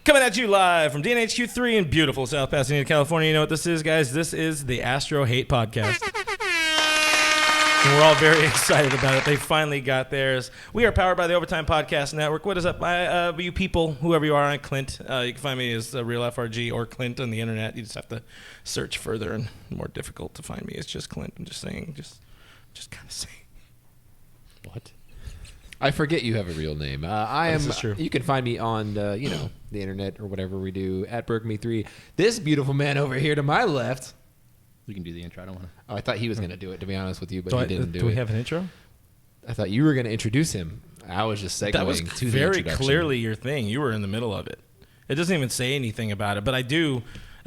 Coming at you live from DNHQ3 in beautiful South Pasadena, California. You know what this is, guys? This is the Astro Hate Podcast. And we're all very excited about it. They finally got theirs. We are powered by the Overtime Podcast Network. What is up, you people, whoever you are? I'm Clint. You can find me as Real FRG or Clint on the internet. You just have to search further and more difficult to find me. It's just Clint. I'm just saying, just kind of saying. What? I forget you have a real name. This is true. You can find me on the internet or whatever we do at BurkMe3. This beautiful man over here to my left. You can do the intro. I don't want to. Oh, I thought he was going to do it, to be honest with you, but he didn't do it. Do we have an intro? I thought you were going to introduce him. I was just segueing That was to the very introduction. clearly your thing. You were in the middle of it. It doesn't even say anything about it, but I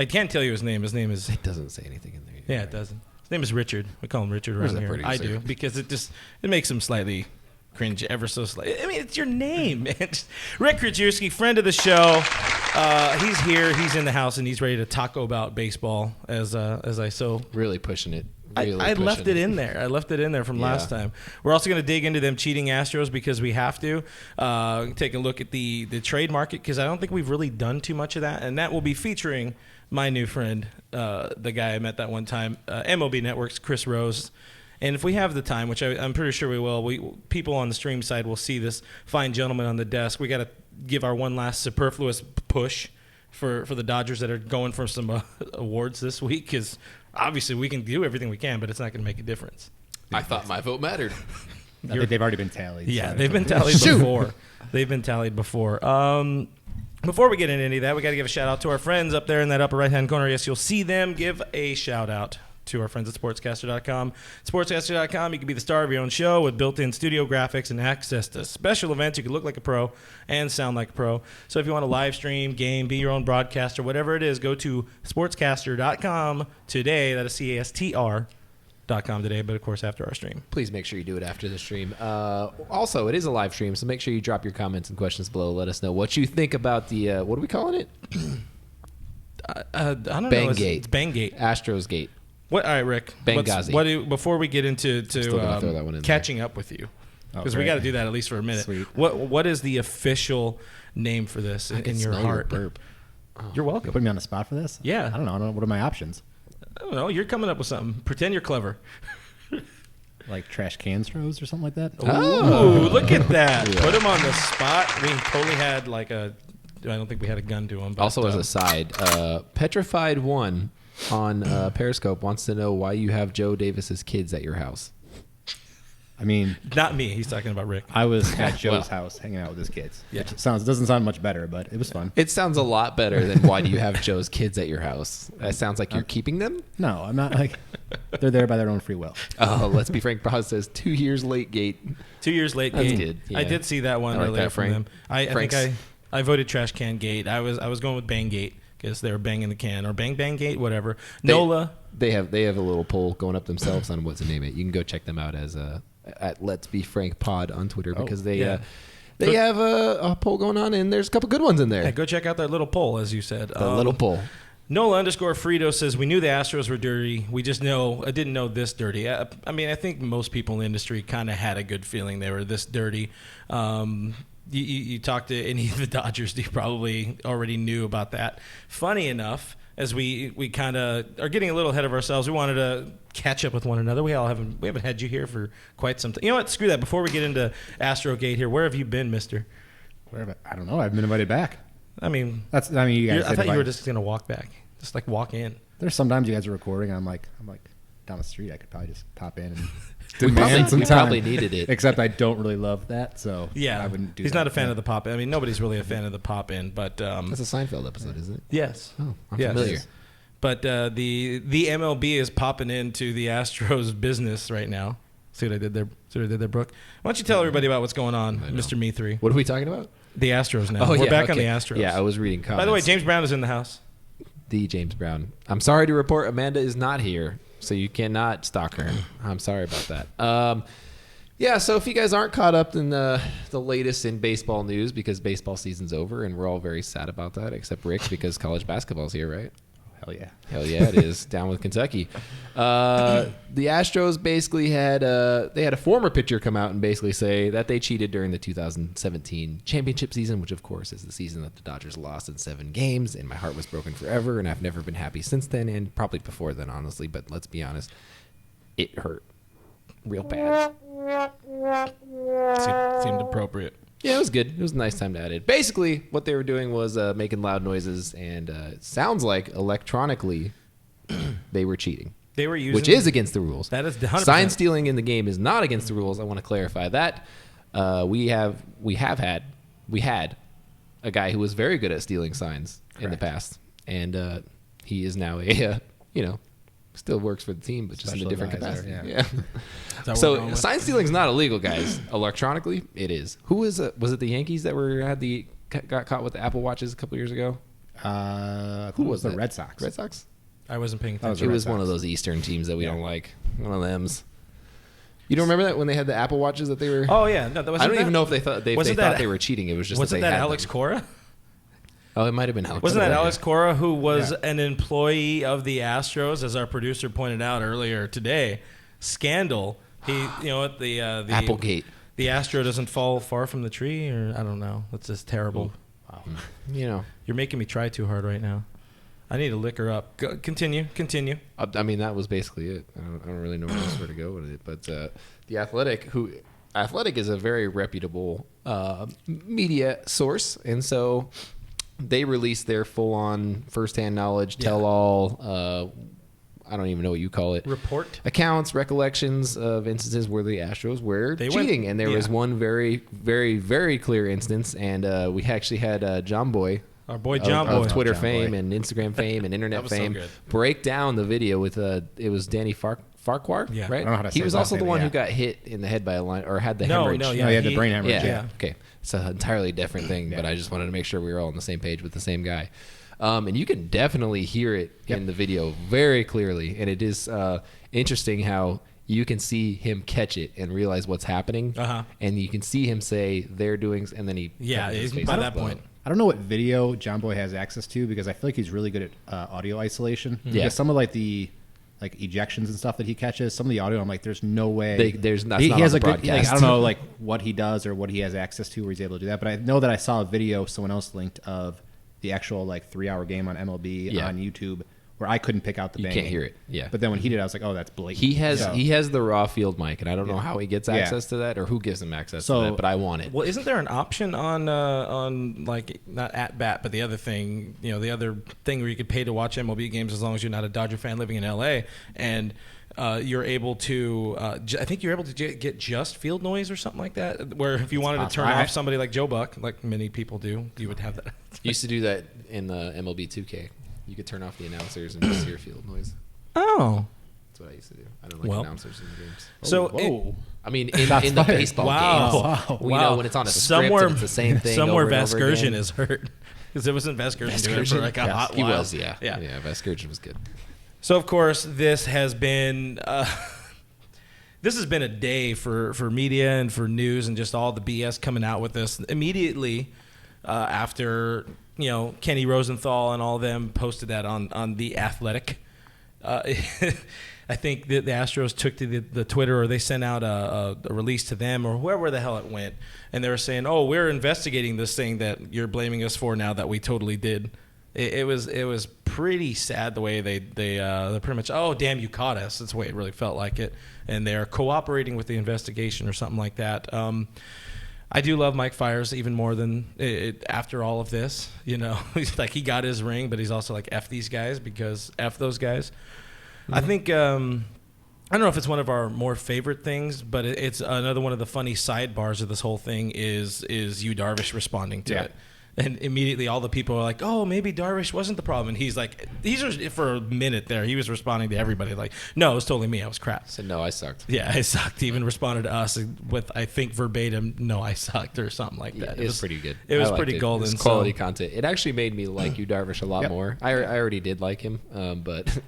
can't tell you his name. His name is... It doesn't say anything in there. Yeah, it doesn't. His name is Richard. We call him Richard around here. I do, because it makes him slightly cringe ever so slightly. I mean, it's your name, man. Rick Krajewski, friend of the show. He's here. He's in the house, and he's ready to taco about baseball as I so... Really pushing it. I left it in there. I left it in there from last time. We're also going to dig into them cheating Astros because we have to. Take a look at the trade market because I don't think we've really done too much of that, and that will be featuring my new friend, the guy I met that one time, MLB Network's Chris Rose. And if we have the time, which I'm pretty sure we will, people on the stream side will see this fine gentleman on the desk. We got to give our one last superfluous push for the Dodgers that are going for some awards this week because obviously we can do everything we can, but it's not going to make a difference. I thought my vote mattered. I think they've already been tallied. Yeah, so. they've been tallied before. They've been tallied before. Before we get into any of that, we got to give a shout out to our friends up there in that upper right-hand corner. Yes, you'll see them. Give a shout out to our friends at sportscaster.com. Sportscaster.com, you can be the star of your own show with built-in studio graphics and access to special events. You can look like a pro and sound like a pro. So if you want to live stream, game, be your own broadcaster, whatever it is, go to sportscaster.com today. That is CASTR.com today, but of course after our stream. Please make sure you do it after the stream. Also, it is a live stream, so make sure you drop your comments and questions below. Let us know what you think about the, what are we calling it? I don't know. Bangate. It's Bangate. Astros Gate. What? All right, Rick. Benghazi. Before we get into throw that one in catching up with you, because we got to do that at least for a minute. Sweet. What is the official name for this in your heart? Your burp. You're welcome. You put me on the spot for this? Yeah. I don't know. What are my options? I don't know. You're coming up with something. Pretend you're clever. Like trash can throws or something like that? Oh, look at that. Yeah. Put him on the spot. We totally had I don't think we had a gun to him. But, also, as a side, Petrified One on Periscope wants to know why you have Joe Davis's kids at your house. I mean, not me. He's talking about Rick. I was at Joe's house hanging out with his kids. Yeah, it doesn't sound much better, but it was fun. It sounds a lot better than why do you have Joe's kids at your house? That sounds like you're keeping them. No, I'm not. They're there by their own free will. Oh, let's be frank. Bros says 2 years late gate. 2 years late gate. I did see that one earlier from them. I think I voted trash can gate. I was going with bang gate. Because they were banging the can or bang gate, whatever. NOLA. They have a little poll going up themselves on what to name it. You can go check them out as at Let's Be Frank Pod on Twitter because they have a poll going on and there's a couple good ones in there. Yeah, go check out that little poll, as you said. The little poll. NOLA_Frito says, we knew the Astros were dirty. We just didn't know this dirty. I mean, I think most people in the industry kind of had a good feeling they were this dirty. You talk to any of the Dodgers, you probably already knew about that. Funny enough, as we kind of are getting a little ahead of ourselves, we wanted to catch up with one another. We haven't had you here for quite some time. You know what? Screw that. Before we get into Astrogate here, where have you been, mister? I don't know. I've been invited back. I mean, you guys. I thought you were just gonna walk back, just like walk in. There's sometimes you guys are recording. I'm like down the street. I could probably just pop in and. We probably needed it. Except I don't really love that, so yeah, I wouldn't do He's that. not a fan of the pop-in. I mean, nobody's really a fan of the pop-in, but... That's a Seinfeld episode, isn't it? Yes. Oh, I'm familiar. But the MLB is popping into the Astros business right now. See what I did there, Brooke? Why don't you tell everybody about what's going on, Mr. Me3? What are we talking about? The Astros now. Oh, We're back on the Astros. Yeah, I was reading comments. By the way, James Brown is in the house. The James Brown. I'm sorry to report Amanda is not here, so you cannot stalk her. I'm sorry about that. Yeah, so if you guys aren't caught up in the latest in baseball news, because baseball season's over, and we're all very sad about that, except Rick, because college basketball's here, right? hell yeah. Hell yeah, it is. Down with Kentucky. The Astros basically had a former pitcher come out and basically say that they cheated during the 2017 championship season, which of course is the season that the Dodgers lost in 7 games, and my heart was broken forever, and I've never been happy since then, and probably before then, honestly. But let's be honest, it hurt real bad. Seemed appropriate. Yeah, it was good. It was a nice time to add it. Basically, what they were doing was making loud noises, and it sounds like electronically they were cheating. They were using, which is against the rules. That is 100%. Sign stealing in the game is not against the rules. I want to clarify that. We had a guy who was very good at stealing signs in the past, and he is now still works for the team, but just in a different capacity. Yeah. So sign stealing is not illegal, guys. Electronically, it is. Who was it? Was it the Yankees that got caught with the Apple Watches a couple years ago? Who was the Red Sox? Red Sox. I wasn't paying attention. It was one of those Eastern teams that we don't like. One of them's. You don't remember that when they had the Apple Watches that they were? Oh yeah, no, that wasn't. I don't even know if they thought they were cheating. It was just wasn't that Alex Cora? Oh, it might have been Alex. Wasn't that Alex Cora who was an employee of the Astros, as our producer pointed out earlier today? Scandal. He, the Applegate. The Astro doesn't fall far from the tree, or I don't know. That's just terrible. Wow. You're making me try too hard right now. I need to lick her up. Continue. I mean, that was basically it. I don't really know where to go with it. But the Athletic is a very reputable media source, and so they released their full-on first-hand knowledge, tell-all. I don't even know what you call it. Report. Accounts, recollections of instances where the Astros were cheating, and there was one very, very, very clear instance, and we actually had John Boy. Our boy John Boy. Of Twitter fame and Instagram fame and internet fame. Break down the video with, it was Danny Farquhar, yeah. right? I don't know how to say he was also the one who got hit in the head by a line, or had the hemorrhage. He had the brain hemorrhage. Yeah. Okay. It's an entirely different thing, but I just wanted to make sure we were all on the same page with the same guy. And you can definitely hear it in the video very clearly. And it is interesting how you can see him catch it and realize what's happening. And you can see him say, they're doing, and then he... Yeah, by that point. I don't know what video John Boy has access to, because I feel like he's really good at audio isolation. Yeah. Because some of the ejections and stuff that he catches, some of the audio, I'm like, there's no way. He has a good, I don't know what he does or what he has access to where he's able to do that. But I know that I saw a video someone else linked of the actual 3-hour game on MLB on YouTube, where I couldn't pick out the bang. You can't hear it. Yeah. But then when he did, I was like, oh, that's blatant. He has the raw field mic, and I don't know how he gets access to that or who gives him access to that, but I want it. Well, isn't there an option on not at bat, but the other thing, the other thing where you could pay to watch MLB games as long as you're not a Dodger fan living in LA, and you're able to, I think you're able to get just field noise or something like that, where if you wanted to turn off somebody like Joe Buck, like many people do, you would have that. Used to do that in the MLB 2K. You could turn off the announcers and just hear field noise. Oh. That's what I used to do. I don't like announcers in the games. So, I mean, in the baseball games. We know when it's on a script and it's the same thing. Somewhere over and over Vasgersian again. is hurt. Because it wasn't Vasgersian doing it for a hot while. He was, yeah. Vasgersian was good. So, of course, this has been... this has been a day for media and for news and just all the BS coming out with this. Immediately after... Kenny Rosenthal and all of them posted that on The Athletic. I think the Astros took to the Twitter, or they sent out a release to them, or wherever the hell it went, and they were saying, "Oh, we're investigating this thing that you're blaming us for now that we totally did." It was pretty sad the way they're pretty much, "Oh, damn, you caught us." That's the way it really felt like it, and they're cooperating with the investigation or something like that. I do love Mike Fiers even more than after all of this. He's like, he got his ring, but he's also like, F these guys, because F those guys. Mm-hmm. I think, I don't know if it's one of our more favorite things, but it's another one of the funny sidebars of this whole thing is Yu Darvish responding to it. And immediately all the people are like, oh, maybe Darvish wasn't the problem. And he's like, for a minute there, he was responding to everybody like, no, it was totally me. I was crap. Said, no, I sucked. Yeah, I sucked. He even responded to us with, I think, verbatim, no, I sucked, or soming like that. It was pretty good. It was pretty golden. It was quality content. It actually made me like Yu Darvish a lot more. I already did like him, but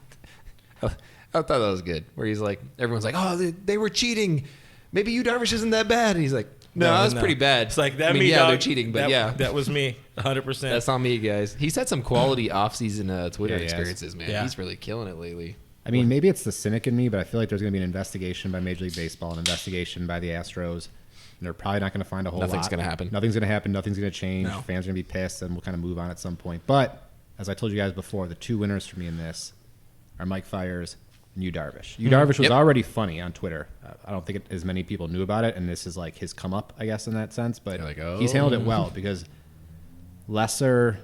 I thought that was good. Where he's like, everyone's like, oh, they were cheating. Maybe Yu Darvish isn't that bad. And he's like, No, that's pretty bad. It's like that. I mean, me, yeah, dog, they're cheating, but that was me, 100%. That's on me, guys. He's had some quality off-season Twitter experiences, man. Yeah. He's really killing it lately. I mean, maybe it's the cynic in me, but I feel like there's going to be an investigation by Major League Baseball, an investigation by the Astros, and they're probably not going to find a whole lot. Nothing's going to happen. Nothing's going to happen. Nothing's going to change. No. Fans are going to be pissed, and we'll kind of move on at some point. But as I told you guys before, the two winners for me in this are Mike Fiers and Yu Darvish. Yu Darvish was already funny on Twitter. I don't think as many people knew about it, and this is like his come up, I guess, in that sense. But like, oh. he's handled it well because lesser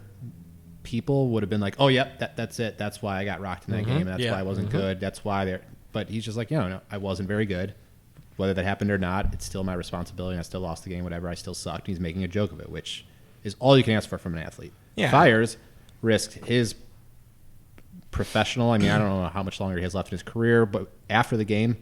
people would have been like, oh, yep, that's it. That's why I got rocked in that game. That's why I wasn't good. That's why they're. But he's just like, no, I wasn't very good. Whether that happened or not, it's still my responsibility. I still lost the game, whatever. I still sucked. He's making a joke of it, which is all you can ask for from an athlete. Yeah. Fiers risked his professional. I mean, I don't know how much longer he has left in his career, but after the game,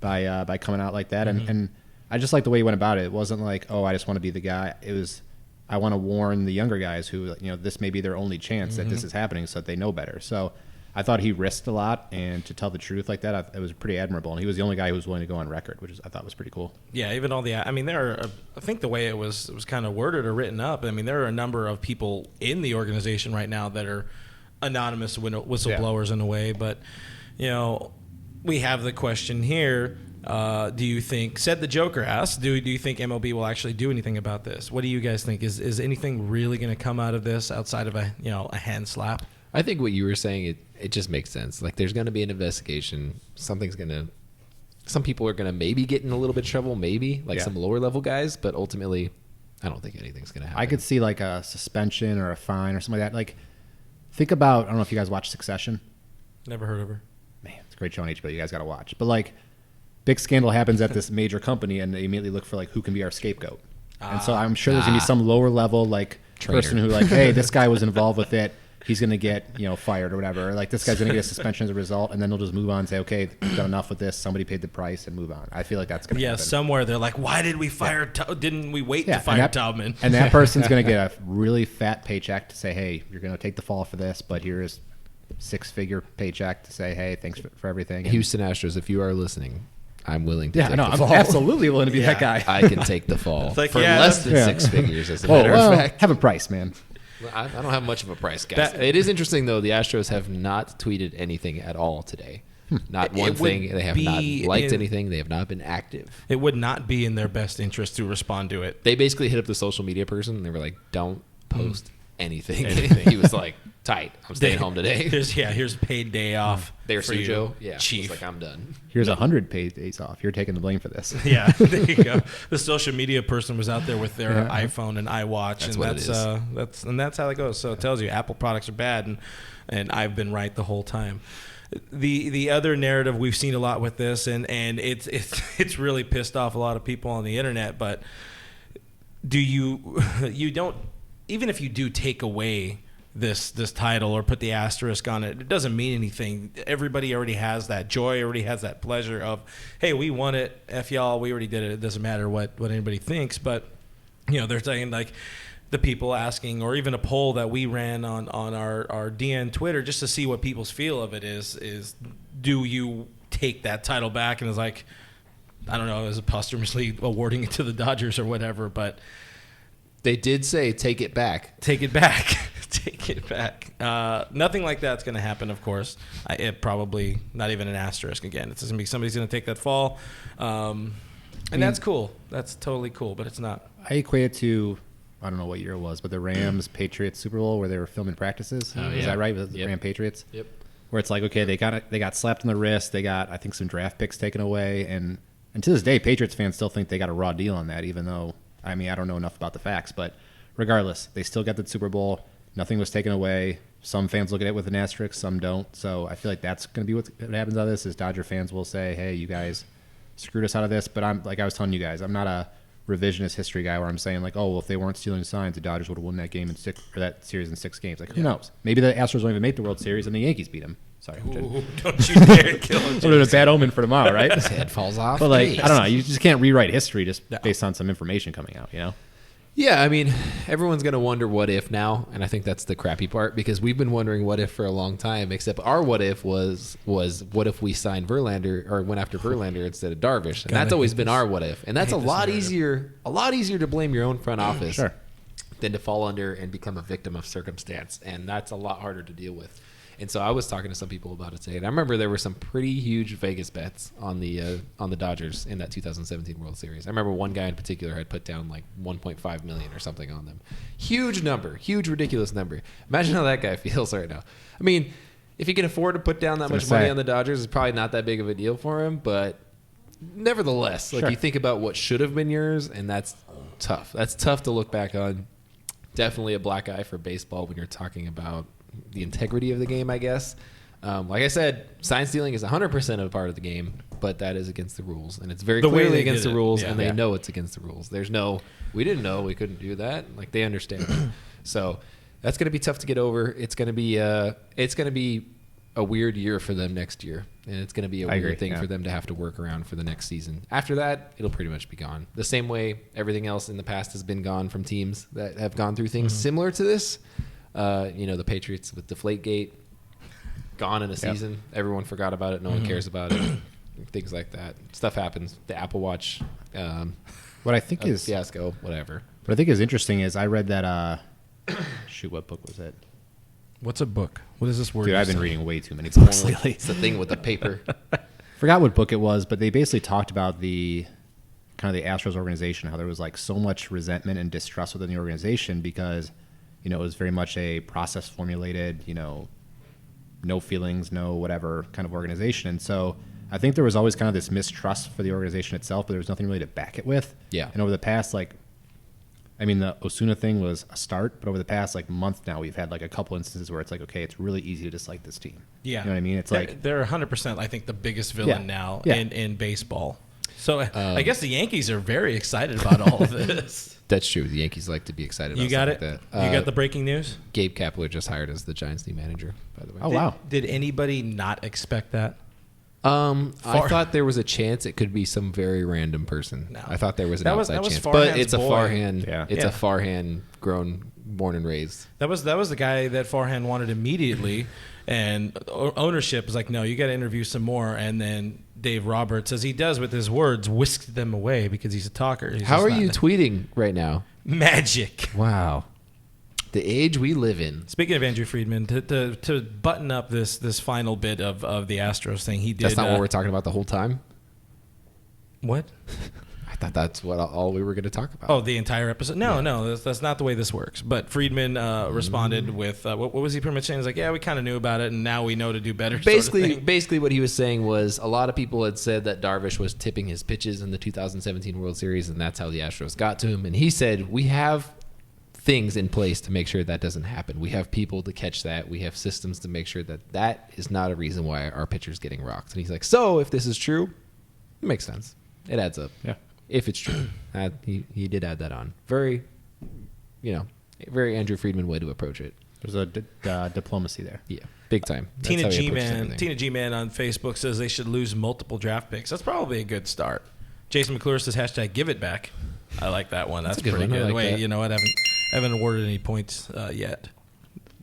by coming out like that, and I just like the way he went about it. It wasn't like, oh, I just want to be the guy. It was, I want to warn the younger guys who, this may be their only chance that this is happening, so that they know better. So I thought he risked a lot, and to tell the truth like that, it was pretty admirable. And he was the only guy who was willing to go on record, which I thought was pretty cool. Yeah, even all the. I mean, I think the way it was kind of worded or written up. I mean, there are a number of people in the organization right now that are anonymous whistleblowers in a way, but we have the question here. Do you think? Said the Joker asked. Do you think MLB will actually do anything about this? What do you guys think? Is anything really going to come out of this outside of a hand slap? I think what you were saying, it just makes sense. Like, there's going to be an investigation. Some people are going to maybe get in a little bit of trouble, maybe, some lower level guys, but ultimately, I don't think anything's going to happen. I could see like a suspension or a fine or something like that. Like, think about, I don't know if you guys watch Succession. Never heard of her. Man, it's a great show on HBO. You guys got to watch. But like, big scandal happens at this major company, and they immediately look for like who can be our scapegoat. And so I'm sure there's going to be some lower level Trainer. person who like, hey, this guy was involved with it. He's going to get fired or whatever. Or like, this guy's going to get a suspension as a result, and then they'll just move on and say, okay, we've done enough with this. Somebody paid the price, and move on. I feel like that's going to happen. Somewhere they're like, why did we fire? Didn't we wait to fire Taubman? And that person's going to get a really fat paycheck to say, hey, you're going to take the fall for this, but here's six-figure paycheck to say, hey, thanks for everything. And Houston Astros, if you are listening, I'm willing to take the I'm fall. absolutely willing to be that guy. I can take the fall like, for less than 6 figures, as a matter of fact. Have a price, man. I don't have much of a price, guys. It is interesting, though. The Astros have not tweeted anything at all today. Not one thing. They have not liked anything. They have not been active. It would not be in their best interest to respond to it. They basically hit up the social media person, and they were like, don't post anything. He was like, tight. I'm staying home today. Here's paid day off. There's for Seager. you, Yeah. Chief. Like, I'm done. Here's 100 paid days off. You're taking the blame for this. Yeah, there you go. The social media person was out there with their iPhone and iWatch, and that's how it goes. So it tells you Apple products are bad, and I've been right the whole time. The other narrative we've seen a lot with this, and it's really pissed off a lot of people on the internet. But you don't, even if you do take away this title or put the asterisk on it, it doesn't mean anything. Everybody already has that joy, already has that pleasure of, hey, we won it, F y'all, we already did it. It doesn't matter what anybody thinks. But they're saying, like, the people asking, or even a poll that we ran on our DN Twitter just to see what people's feel of it is do you take that title back? And it's like, I don't know, is it posthumously awarding it to the Dodgers or whatever, but they did say take it back. Take it back. Take it back. Nothing like that's going to happen, of course. It probably not even an asterisk again. It's going to be somebody's going to take that fall. And that's cool. That's totally cool, but it's not. I equate it to, I don't know what year it was, but the Rams-Patriots Super Bowl where they were filming practices. Oh, Is that right? Was it the Rams-Patriots? Yep. Where it's like, okay, they got slapped in the wrist. They got, I think, some draft picks taken away. And to this day, Patriots fans still think they got a raw deal on that, even though, I mean, I don't know enough about the facts. But regardless, they still got the Super Bowl. Nothing was taken away. Some fans look at it with an asterisk, some don't. So I feel like that's going to be what happens out of this is Dodger fans will say, hey, you guys screwed us out of this. But I'm like I was telling you guys, I'm not a revisionist history guy where I'm saying like, oh, well, if they weren't stealing signs, the Dodgers would have won that game that series in 6 games. Like, who knows? Maybe the Astros won't even make the World Series and the Yankees beat them. Sorry. Ooh, don't you dare kill him. It's a bad omen for tomorrow, right? His head falls off. But like, I don't know. You just can't rewrite history just based on some information coming out, Yeah, I mean, everyone's going to wonder what if now, and I think that's the crappy part because we've been wondering what if for a long time, except our what if was what if we signed Verlander or went after Verlander instead of Darvish, and that's always been our what if. And that's a lot easier to blame your own front office than to fall under and become a victim of circumstance, and that's a lot harder to deal with. And so I was talking to some people about it today, and I remember there were some pretty huge Vegas bets on the Dodgers in that 2017 World Series. I remember one guy in particular had put down like 1.5 million or something on them. Huge number, huge ridiculous number. Imagine how that guy feels right now. I mean, if he can afford to put down that much money on the Dodgers, it's probably not that big of a deal for him. But nevertheless, like you think about what should have been yours, and that's tough. That's tough to look back on. Definitely a black eye for baseball when you're talking about the integrity of the game, I guess. Like I said, sign stealing is 100% a part of the game, but that is against the rules, and it's very clearly against the rules, and they know it's against the rules. There's no, we didn't know we couldn't do that. Like they understand it. So that's going to be tough to get over. It's going to be a weird year for them next year, and it's going to be a weird thing for them to have to work around for the next season. After that, it'll pretty much be gone. The same way everything else in the past has been gone from teams that have gone through things similar to this. The Patriots with Deflategate, gone in a season. Everyone forgot about it. No one cares about it. Things like that. Stuff happens. The Apple Watch, what I think is fiasco, whatever. What I think is interesting is I read that. What book was it? What's a book? What is this word? Dude, I've been reading way too many books lately. It's the thing with the paper. Forgot what book it was, but they basically talked about the kind of the Astros organization, how there was like so much resentment and distrust within the organization because, it was very much a process formulated, no feelings, no whatever kind of organization. And so I think there was always kind of this mistrust for the organization itself, but there was nothing really to back it with. Yeah. And over the past, the Osuna thing was a start, but over the past month now, we've had a couple instances where it's like, okay, it's really easy to dislike this team. Yeah. You know what I mean? It's they're 100%, I think, the biggest villain now in baseball. So I guess the Yankees are very excited about all of this. That's true. The Yankees like to be excited about you got it? Like that. You got the breaking news? Gabe Kapler just hired as the Giants' new manager, by the way. Oh, wow. Did anybody not expect that? I thought there was a chance it could be some very random person. No. I thought there was an outside chance. Farhan's but it's a boy. Farhan. Yeah. It's a Farhan born and raised. That was the guy that Farhan wanted immediately, and ownership was like, no, you got to interview some more. And then Dave Roberts, as he does with his words, whisked them away because he's a talker. How are you tweeting right now? Magic. Wow. The age we live in. Speaking of Andrew Friedman, to button up this final bit of the Astros thing, he did. That's not what we're talking about the whole time? What? I thought that's what all we were going to talk about. Oh, the entire episode? No, that's not the way this works. But Friedman responded with, what was he pretty much saying? He's like, yeah, we kind of knew about it, and now we know to do better. Basically what he was saying was a lot of people had said that Darvish was tipping his pitches in the 2017 World Series, and that's how the Astros got to him. And he said, we have things in place to make sure that doesn't happen. We have people to catch that. We have systems to make sure that is not a reason why our pitcher's getting rocked. And he's like, so if this is true, it makes sense. It adds up. Yeah. If it's true. He did add that on. Very, very Andrew Friedman way to approach it. There's a diplomacy there. Yeah, big time. Tina G-Man on Facebook says they should lose multiple draft picks. That's probably a good start. Jason McClure says #give it back. I like that one. That's pretty good. Wait, you know what? I haven't awarded any points yet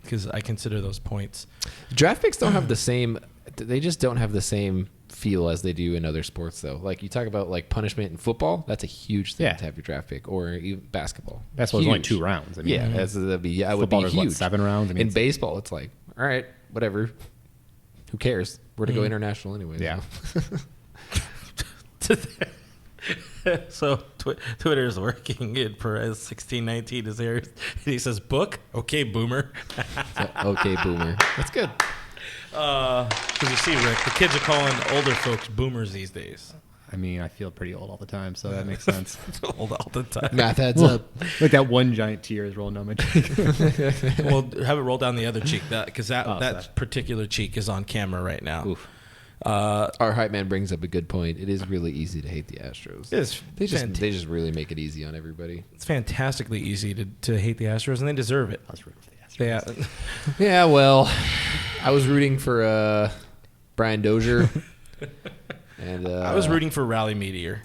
because I consider those points. Draft picks don't have the same. They just don't have the same feel as they do in other sports, though. Like you talk about punishment in football, that's a huge thing to have your draft pick, or even basketball. Basketball's only 2 rounds. I mean, that'd be it would be huge. What, 7 rounds? In baseball, it's like, all right, whatever. Who cares? We're to go international anyway. Yeah. So Twitter is working. Perez 1619 is there. He says, "Book, okay, boomer." Okay, boomer. That's good. Because you see, Rick, the kids are calling older folks boomers these days. I mean, I feel pretty old all the time, so that makes sense. Old all the time. Math adds up. Like that one giant tear is rolling down my cheek. Well, have it roll down the other cheek, because that particular cheek is on camera right now. Oof. Our hype man brings up a good point. It is really easy to hate the Astros. They just really make it easy on everybody. It's fantastically easy to hate the Astros, and they deserve it. I was rooting for the Astros. Yeah. Yeah, well, I was rooting for Brian Dozier. And I was rooting for Rally Meteor.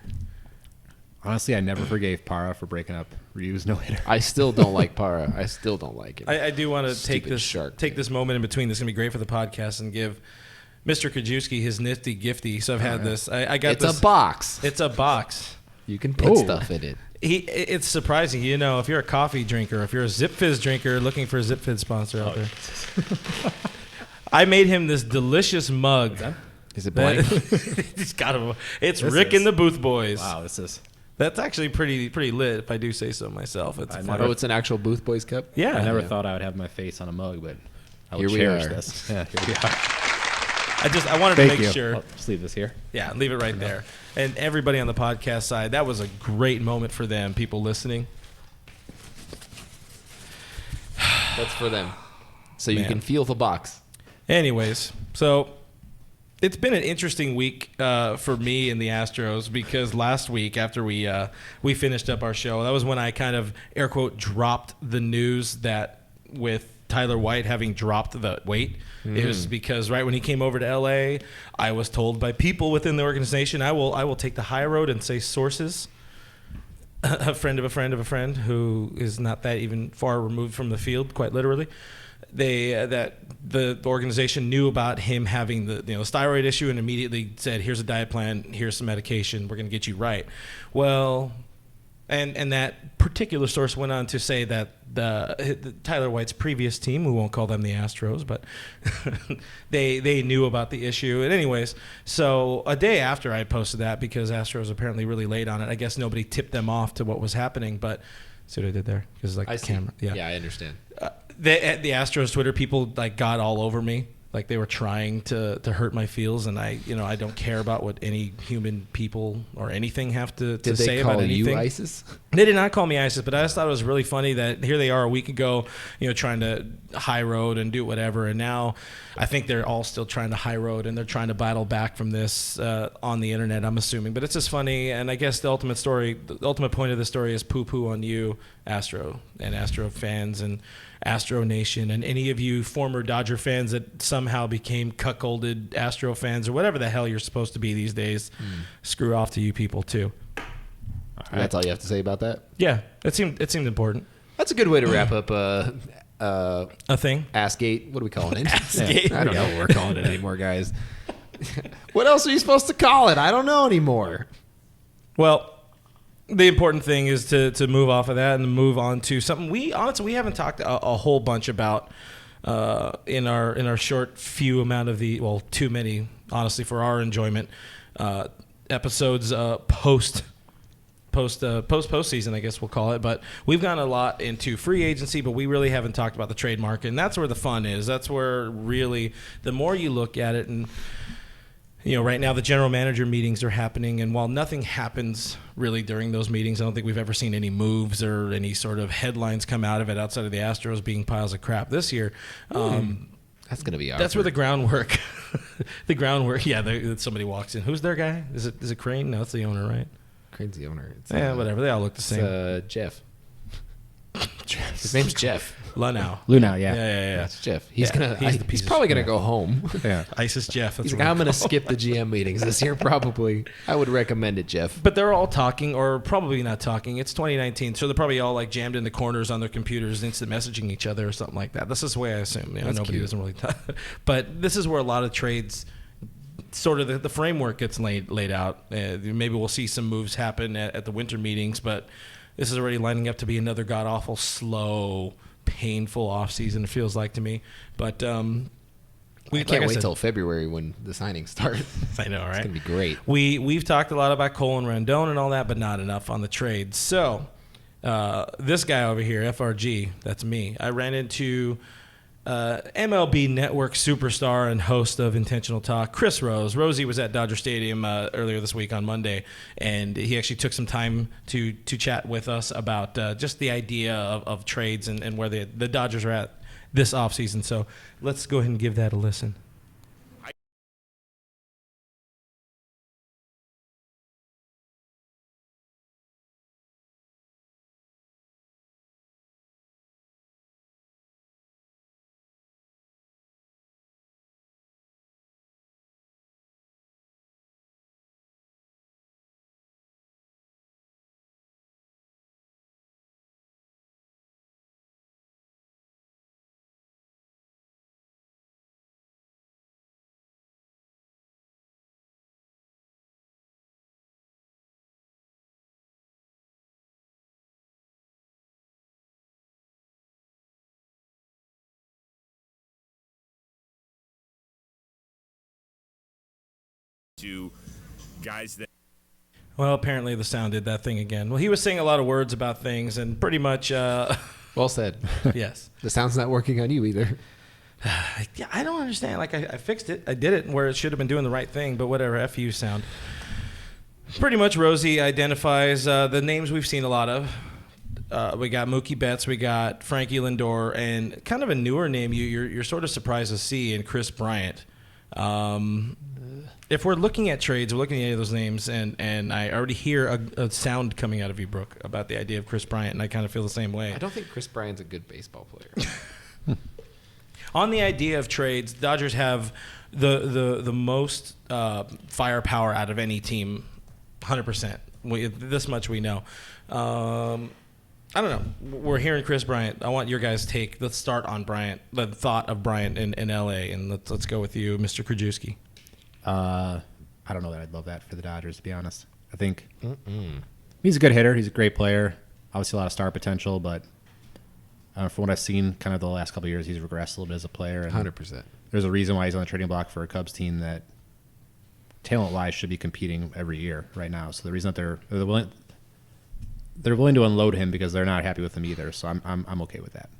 Honestly, I never forgave Parra for breaking up Ryu's no-hitter. I still don't like Parra. I still don't like it. I do want to take Shark this moment in between. This is going to be great for the podcast and give Mr. Krajewski his nifty gifty. So I've had this. I got it's this. a box. It's a box. You can put stuff in it. It's surprising, if you're a coffee drinker, if you're a Zip Fizz drinker looking for a Zip Fizz sponsor out there. I made him this delicious mug. Is it blank? It's Rick and the Booth Boys. Wow, this is... That's actually pretty lit, if I do say so myself. It's it's an actual Booth Boys cup? Yeah. I never thought I would have my face on a mug, but I will Here we cherish are. this. Yeah, here we are. I wanted to make sure. I'll just leave this here. Yeah, leave it right there. And everybody on the podcast side, that was a great moment for them, people listening. That's for them. So you can feel the box. Anyways, so it's been an interesting week for me and the Astros because last week after we finished up our show, that was when I kind of, air quote, dropped the news that with Tyler White having dropped the weight. It was because right when he came over to L.A., I was told by people within the organization, I will take the high road and say sources, a friend of a friend of a friend who is not that even far removed from the field, quite literally. That the organization knew about him having the steroid issue and immediately said, here's a diet plan, here's some medication, we're going to get you right. Well, and that particular source went on to say that the Tyler White's previous team, we won't call them the Astros, but they knew about the issue. And anyways, so a day after I posted that, because Astros apparently really late on it, I guess nobody tipped them off to what was happening. But see what I did there? Because I the camera. Yeah, I understand. The Astros Twitter people got all over me. Like they were trying to hurt my feels, and I don't care about what any human people or anything have to say about anything. Did they call you ISIS? They did not call me ISIS, but I just thought it was really funny that here they are a week ago, trying to high road and do whatever, and now I think they're all still trying to high road and they're trying to battle back from this on the internet, I'm assuming. But it's just funny, and I guess the ultimate point of the story is poo-poo on you, Astro and Astro fans and Astro Nation, and any of you former Dodger fans that somehow became cuckolded Astro fans or whatever the hell you're supposed to be these days. Screw off to you people too. That's all you have to say about that? Yeah, it seemed important. That's a good way to wrap up A thing? Askgate. What are we calling it? Askgate. I don't know what we're calling it anymore, guys. What else are you supposed to call it? I don't know anymore. Well, the important thing is to move off of that and move on to something we haven't talked a whole bunch about in our short few amount of too many, honestly, for our enjoyment, episodes postseason, I guess we'll call it. But we've gone a lot into free agency, but we really haven't talked about the trade market, and that's where the fun is. That's where really the more you look at it, and right now the general manager meetings are happening, and while nothing happens really during those meetings, I don't think we've ever seen any moves or any sort of headlines come out of it outside of the Astros being piles of crap this year. That's going to be awkward. That's where the groundwork, somebody walks in. Who's their guy? Is it Crane? No, it's the owner, right? Crane's the owner. It's, whatever. They all look the same. It's Jeff. His name's Jeff. Lunau, yeah. That's Jeff. He's he's probably gonna go home. Yeah. ISIS Jeff. He's like, I'm gonna skip the GM meetings this year. Probably, I would recommend it, Jeff. But they're all talking, or probably not talking. It's 2019, so they're probably all jammed in the corners on their computers, instant messaging each other or something like that. This is the way I assume. Nobody cute. doesn't really talk. But this is where a lot of trades, sort of the framework gets laid out. Maybe we'll see some moves happen at the winter meetings, but this is already lining up to be another god-awful, slow, painful offseason, it feels like to me. But I can't wait till February when the signings start. I know, right? It's going to be great. We've talked a lot about Cole and Rendon and all that, but not enough on the trades. So this guy over here, FRG, that's me. I ran into MLB Network superstar and host of Intentional Talk, Chris Rose. Rosie was at Dodger Stadium earlier this week on Monday, and he actually took some time to chat with us about just the idea of trades and where the Dodgers are at this offseason. So let's go ahead and give that a listen. to guys that. Well, apparently the sound did that thing again. Well, he was saying a lot of words about things, and pretty much, Well said. yes. The sound's not working on you either. Yeah, I don't understand. Like, I fixed it. I did it where it should have been doing the right thing, but whatever. F you sound. Pretty much, Rosie identifies the names we've seen a lot of. We got Mookie Betts, we got Frankie Lindor, and kind of a newer name you're sort of surprised to see in Kris Bryant. If we're looking at trades, we're looking at any of those names, and I already hear a sound coming out of you, Brooke, about the idea of Kris Bryant, and I kind of feel the same way. I don't think Kris Bryant's a good baseball player. On the idea of trades, Dodgers have the most firepower out of any team, 100%. This much we know. I don't know. We're hearing Kris Bryant. I want your guys' take. Let's start on Bryant, the thought of Bryant in L.A., and let's go with you, Mr. Krajewski. I don't know that I'd love that for the Dodgers, to be honest. I think he's a good hitter. He's a great player. Obviously, a lot of star potential, but I don't know, from what I've seen kind of the last couple of years, he's regressed a little bit as a player. 100%. There's a reason why he's on the trading block for a Cubs team that, talent-wise, should be competing every year right now. So the reason that they're willing to unload him because they're not happy with him either. So I'm okay with that.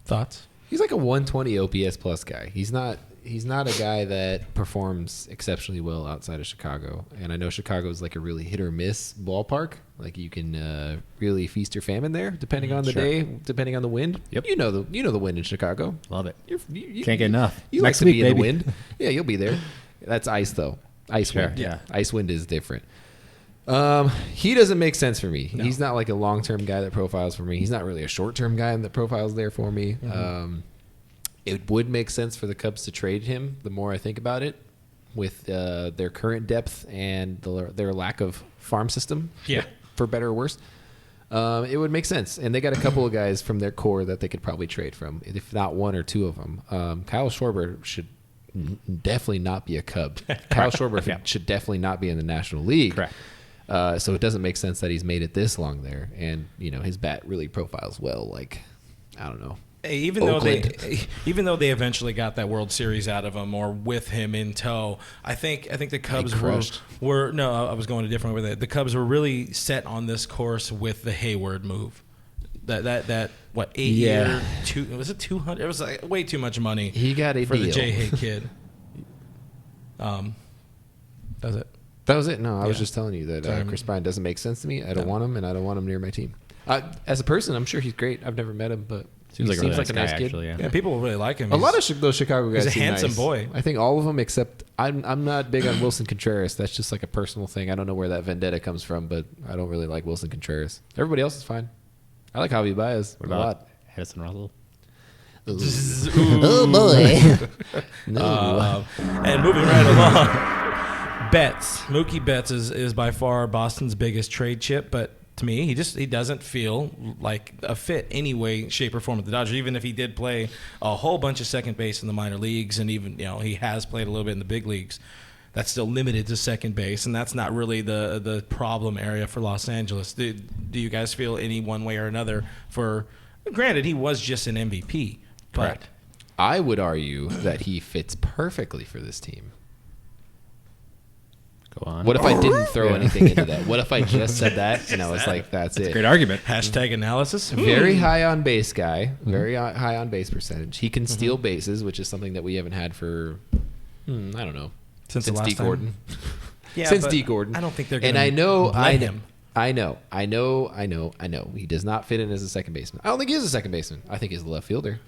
Thoughts? He's like a 120 OPS plus guy. He's not a guy that performs exceptionally well outside of Chicago. And I know Chicago is like a really hit or miss ballpark. Like you can really feast or famine there, depending on the day, depending on the wind. Yep. You know the wind in Chicago. Love it. You Can't get enough. You Next like to week, be in the baby. wind. Yeah, you'll be there. That's ice though. Ice Sure, wind. yeah. Ice wind is different. He doesn't make sense for me. No. He's not like a long-term guy that profiles for me. He's not really a short-term guy that profiles there for me. Mm-hmm. It would make sense for the Cubs to trade him the more I think about it with their current depth and their lack of farm system, for better or worse. It would make sense. And they got a couple of guys from their core that they could probably trade from, if not one or two of them. Kyle Schwarber should definitely not be a Cub. Kyle Schwarber should definitely not be in the National League. Correct. So it doesn't make sense that he's made it this long there. And, his bat really profiles well, like, I don't know. Even though they eventually got that World Series out of him or with him in tow, I think the Cubs were no, I was going a different way with it. The Cubs were really set on this course with the Hayward move. That what 8 year was it 200? It was like way too much money. He got a for deal. The J. Hay kid. That was it. That was it. No, I was just telling you that Kris Bryant doesn't make sense to me. I don't want him, and I don't want him near my team. As a person, I'm sure he's great. I've never met him, but seems like a nice kid. Actually, yeah, people really like him. A lot of those Chicago guys. He's a handsome boy. I think all of them, except I'm not big on Wilson Contreras. That's just like a personal thing. I don't know where that vendetta comes from, but I don't really like Wilson Contreras. Everybody else is fine. I like Javi Baez a lot. Harrison Russell. Oh boy! No. And moving right along. Betts. Mookie Betts is by far Boston's biggest trade chip, but to me, he doesn't feel like a fit any way, shape, or form with the Dodgers. Even if he did play a whole bunch of second base in the minor leagues, and even he has played a little bit in the big leagues, that's still limited to second base, and that's not really the problem area for Los Angeles. Do you guys feel any one way or another for? Granted, he was just an MVP, but I would argue that he fits perfectly for this team. Go on. What if I didn't throw anything into that? What if I just said that and I was like, that's it? Great argument. Hashtag analysis. Very high on base guy. Very high on base percentage. He can steal bases, which is something that we haven't had for, I don't know. Since D. Gordon. Yeah, since D. Gordon. I don't think they're going to him. I know. He does not fit in as a second baseman. I don't think he is a second baseman. I think he's a left fielder.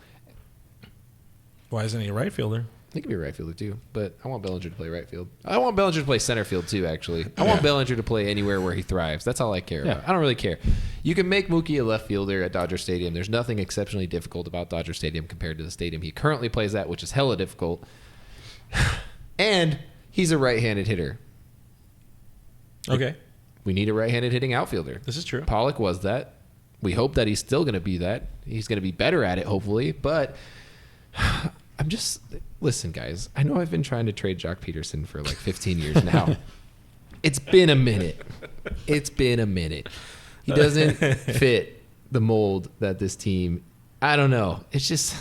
Why isn't he a right fielder? He could be a right fielder too, but I want Bellinger to play right field. I want Bellinger to play center field too, actually. I want Bellinger to play anywhere where he thrives. That's all I care about. I don't really care. You can make Mookie a left fielder at Dodger Stadium. There's nothing exceptionally difficult about Dodger Stadium compared to the stadium he currently plays at, which is hella difficult. And he's a right-handed hitter. Okay. We need a right-handed hitting outfielder. This is true. Pollock was that. We hope that he's still going to be that. He's going to be better at it, hopefully. But I'm just... Listen, guys. I know I've been trying to trade Jock Peterson for like 15 years now. It's been a minute. He doesn't fit the mold that this team... I don't know. It's just...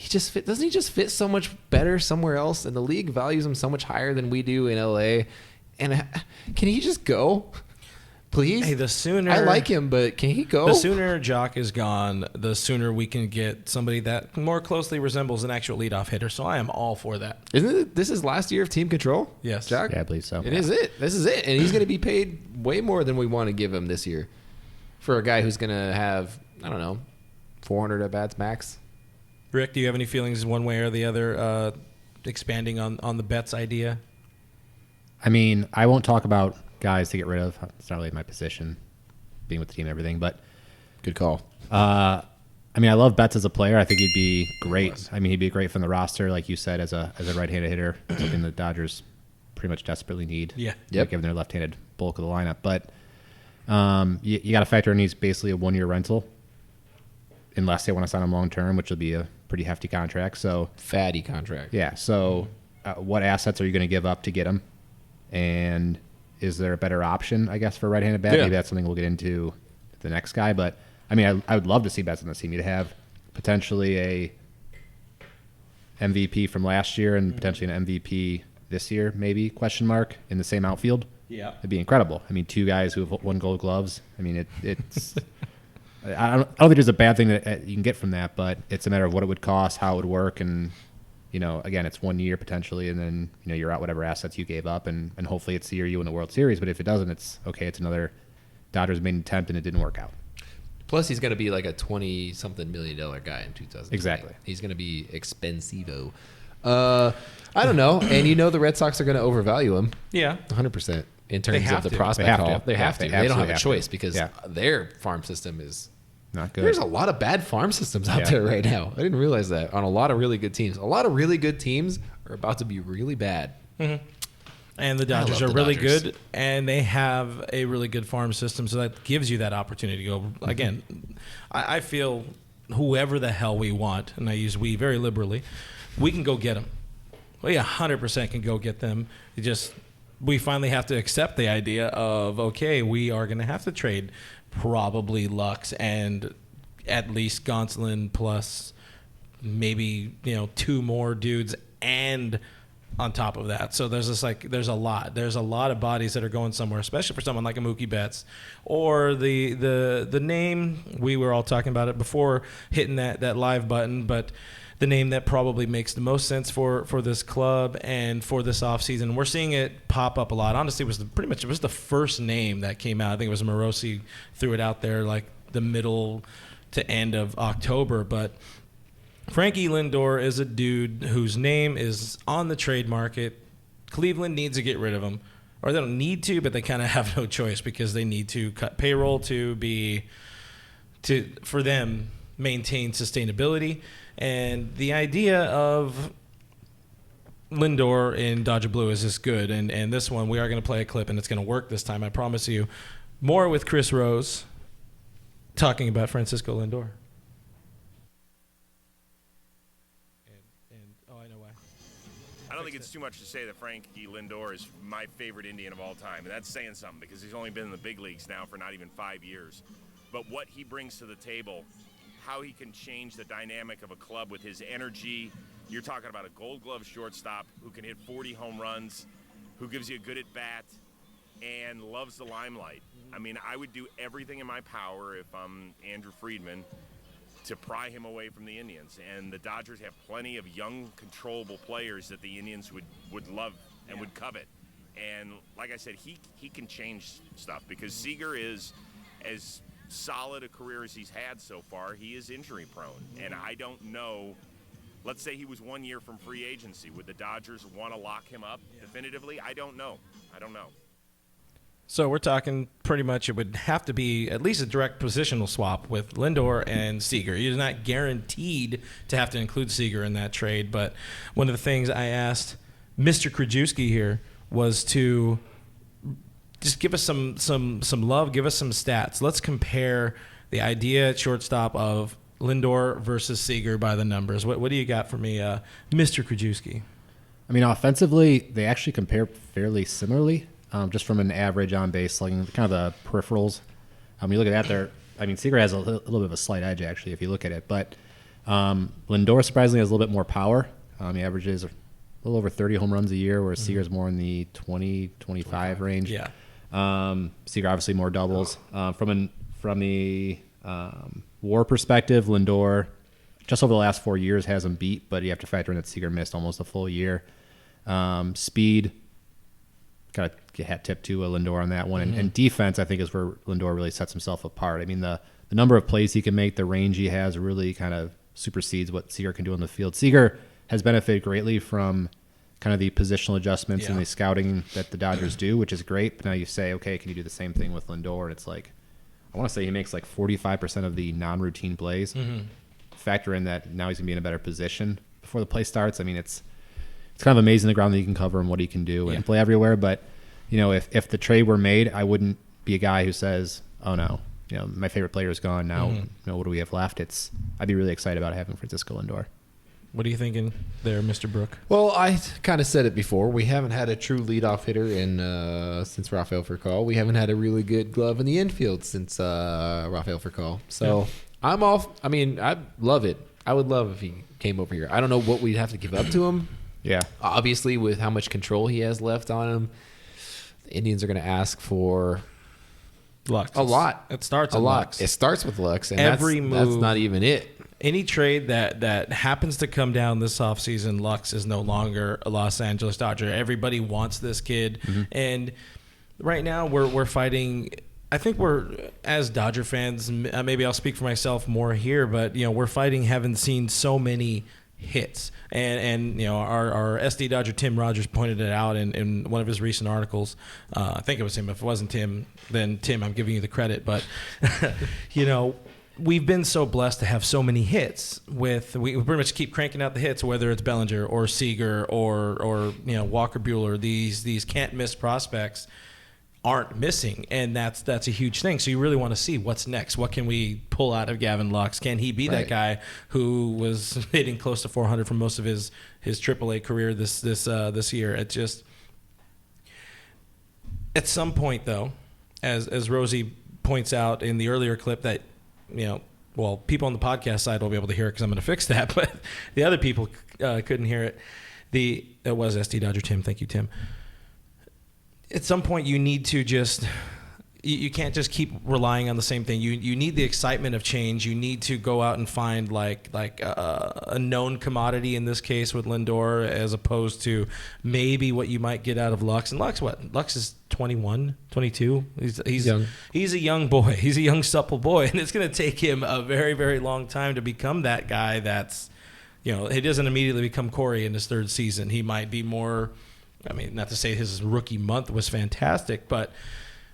doesn't he just fit so much better somewhere else? And the league values him so much higher than we do in LA. And can he just go? Please? Hey, the sooner I like him, but can he go? The sooner Jock is gone, the sooner we can get somebody that more closely resembles an actual leadoff hitter. So I am all for that. Isn't it? This is last year of team control? Yes. Jock? Yeah, I believe so. This is it. And he's going to be paid way more than we want to give him this year for a guy who's going to have, I don't know, 400 at-bats max. Rick, do you have any feelings one way or the other expanding on the Betts idea? I mean, I won't talk about guys to get rid of. It's not really my position, being with the team and everything, but Good call. I mean, I love Betts as a player. I think he'd be great. I mean, he'd be great from the roster, like you said, as a right-handed hitter, something the Dodgers pretty much desperately need. Yeah. Yep. Given their left-handed bulk of the lineup. But you got to factor in he's basically a one-year rental, unless they want to sign him long-term, which will be a pretty hefty contract. So Fatty contract. yeah. So what assets are you going to give up to get him? And is there a better option, I guess, for a right-handed bat? Yeah. Maybe that's something we'll get into the next guy. But, I mean, I would love to see Betts on this team. You'd have potentially a MVP from last year and potentially an MVP this year, maybe, question mark, in the same outfield. Yeah. It'd be incredible. I mean, two guys who have won Gold Gloves. I mean, it's I don't think there's a bad thing that you can get from that, but it's a matter of what it would cost, how it would work, and again, it's 1 year potentially, and then you're out whatever assets you gave up, and hopefully it's the year you win the World Series. But if it doesn't, it's okay. It's another Dodgers made an attempt and it didn't work out. Plus, he's going to be like a $20-something million guy in 2000. Exactly. He's going to be expensivo. I don't know. And the Red Sox are going to overvalue him. Yeah. 100% in terms have of the to. prospect They have haul. to. They have to. They They don't have absolutely a have choice to. because Yeah. their farm system is Not good. There's a lot of bad farm systems out Yeah. there right now. I didn't realize that on a lot of really good teams. A lot of really good teams are about to be really bad. And the Dodgers love are the really Dodgers. good, and they have a really good farm system, so that gives you that opportunity to go. Again, I feel whoever the hell we want, and I use we very liberally, we can go get them. We 100% can go get them. We finally have to accept the idea of, okay, we are going to have to trade probably Lux and at least Gonsolin plus maybe, two more dudes and on top of that. So there's there's a lot of bodies that are going somewhere, especially for someone like a Mookie Betts or the name. We were all talking about it before hitting that live button, but the name that probably makes the most sense for this club and for this offseason. We're seeing it pop up a lot. Honestly, it was the first name that came out. I think it was Morosi threw it out there like the middle to end of October, but Frankie Lindor is a dude whose name is on the trade market. Cleveland needs to get rid of him. Or they don't need to, but they kind of have no choice because they need to cut payroll for them maintain sustainability. And the idea of Lindor in Dodger Blue is just good. And this one, we are going to play a clip, and it's going to work this time, I promise you. More with Chris Rose talking about Francisco Lindor. I don't think it's too much to say that Frankie Lindor is my favorite Indian of all time, and that's saying something because he's only been in the big leagues now for not even 5 years. But what he brings to the table, how he can change the dynamic of a club with his energy. You're talking about a Gold Glove shortstop who can hit 40 home runs, who gives you a good at-bat, and loves the limelight. I mean, I would do everything in my power if I'm Andrew Friedman to pry him away from the Indians. And the Dodgers have plenty of young, controllable players that the Indians would love and would covet. And like I said, he can change stuff because Seager is as solid a career as he's had so far. He is injury prone. And I don't know, let's say he was 1 year from free agency. Would the Dodgers want to lock him up definitively? I don't know. So we're talking pretty much it would have to be at least a direct positional swap with Lindor and Seager. You're not guaranteed to have to include Seager in that trade, but one of the things I asked Mr. Krajewski here was to just give us some love, give us some stats. Let's compare the idea at shortstop of Lindor versus Seager by the numbers. What do you got for me, Mr. Krajewski? I mean, offensively, they actually compare fairly similarly. Just from an average on-base slugging, kind of the peripherals. You look at that there. I mean, Seager has a little bit of a slight edge, actually, if you look at it. But Lindor surprisingly has a little bit more power. He averages a little over 30 home runs a year, whereas Seager's more in the 20, 25 range. Yeah. Seager obviously more doubles. From the WAR perspective, Lindor just over the last 4 years has him beat, but you have to factor in that Seager missed almost a full year. Speed, got to hat tip to Lindor on that one. And defense, I think, is where Lindor really sets himself apart. I mean, the number of plays he can make, the range he has really kind of supersedes what Seager can do on the field. Seager has benefited greatly from kind of the positional adjustments and the scouting that the Dodgers do, which is great. But now you say, okay, can you do the same thing with Lindor? And it's like, I want to say he makes like 45% of the non-routine plays. Factor in that now he's going to be in a better position before the play starts. I mean, it's kind of amazing the ground that he can cover and what he can do and play everywhere. But, you know, if the trade were made, I wouldn't be a guy who says, oh, no, you know, my favorite player is gone now. You know, what do we have left? I'd be really excited about having Francisco Lindor. What are you thinking there, Mr. Brook? Well, I kind of said it before. We haven't had a true leadoff hitter since Rafael Furcal. We haven't had a really good glove in the infield since Rafael Furcal. So I'm off. I mean, I love it. I would love if he came over here. I don't know what we'd have to give up to him. Yeah. Obviously, with how much control he has left on him, the Indians are going to ask for Lux. a lot. It starts a at lot. Lux. It starts with Lux, and Every that's move- not even it. Any trade that happens to come down this offseason, Lux is no longer a Los Angeles Dodger. Everybody wants this kid. And right now we're fighting. I think we're, as Dodger fans, maybe I'll speak for myself more here, but, you know, we're fighting having seen so many hits. And you know, our SD Dodger Tim Rogers pointed it out in one of his recent articles. I think it was him. If it wasn't Tim, then Tim, I'm giving you the credit. But, you know, we've been so blessed to have so many hits. We pretty much keep cranking out the hits, whether it's Bellinger or Seager or you know, Walker Buehler. These can't miss prospects aren't missing, and that's a huge thing. So you really want to see what's next. What can we pull out of Gavin Lux? Can he be that guy who was hitting close to 400 for most of his AAA career this year? It just, at some point though, as Rosie points out in the earlier clip, that, you know, well, people on the podcast side will be able to hear it because I'm going to fix that, but the other people couldn't hear it. It was SD Dodger Tim. Thank you, Tim. At some point, you need to just you can't just keep relying on the same thing. You need the excitement of change. You need to go out and find like a known commodity, in this case with Lindor, as opposed to maybe what you might get out of Lux. And Lux is 21, 22. He's young. He's a young boy. He's a young, supple boy, and it's going to take him a very, very long time to become that guy. That's, you know, he doesn't immediately become Corey in his third season. He might be more. I mean, not to say his rookie month was fantastic, but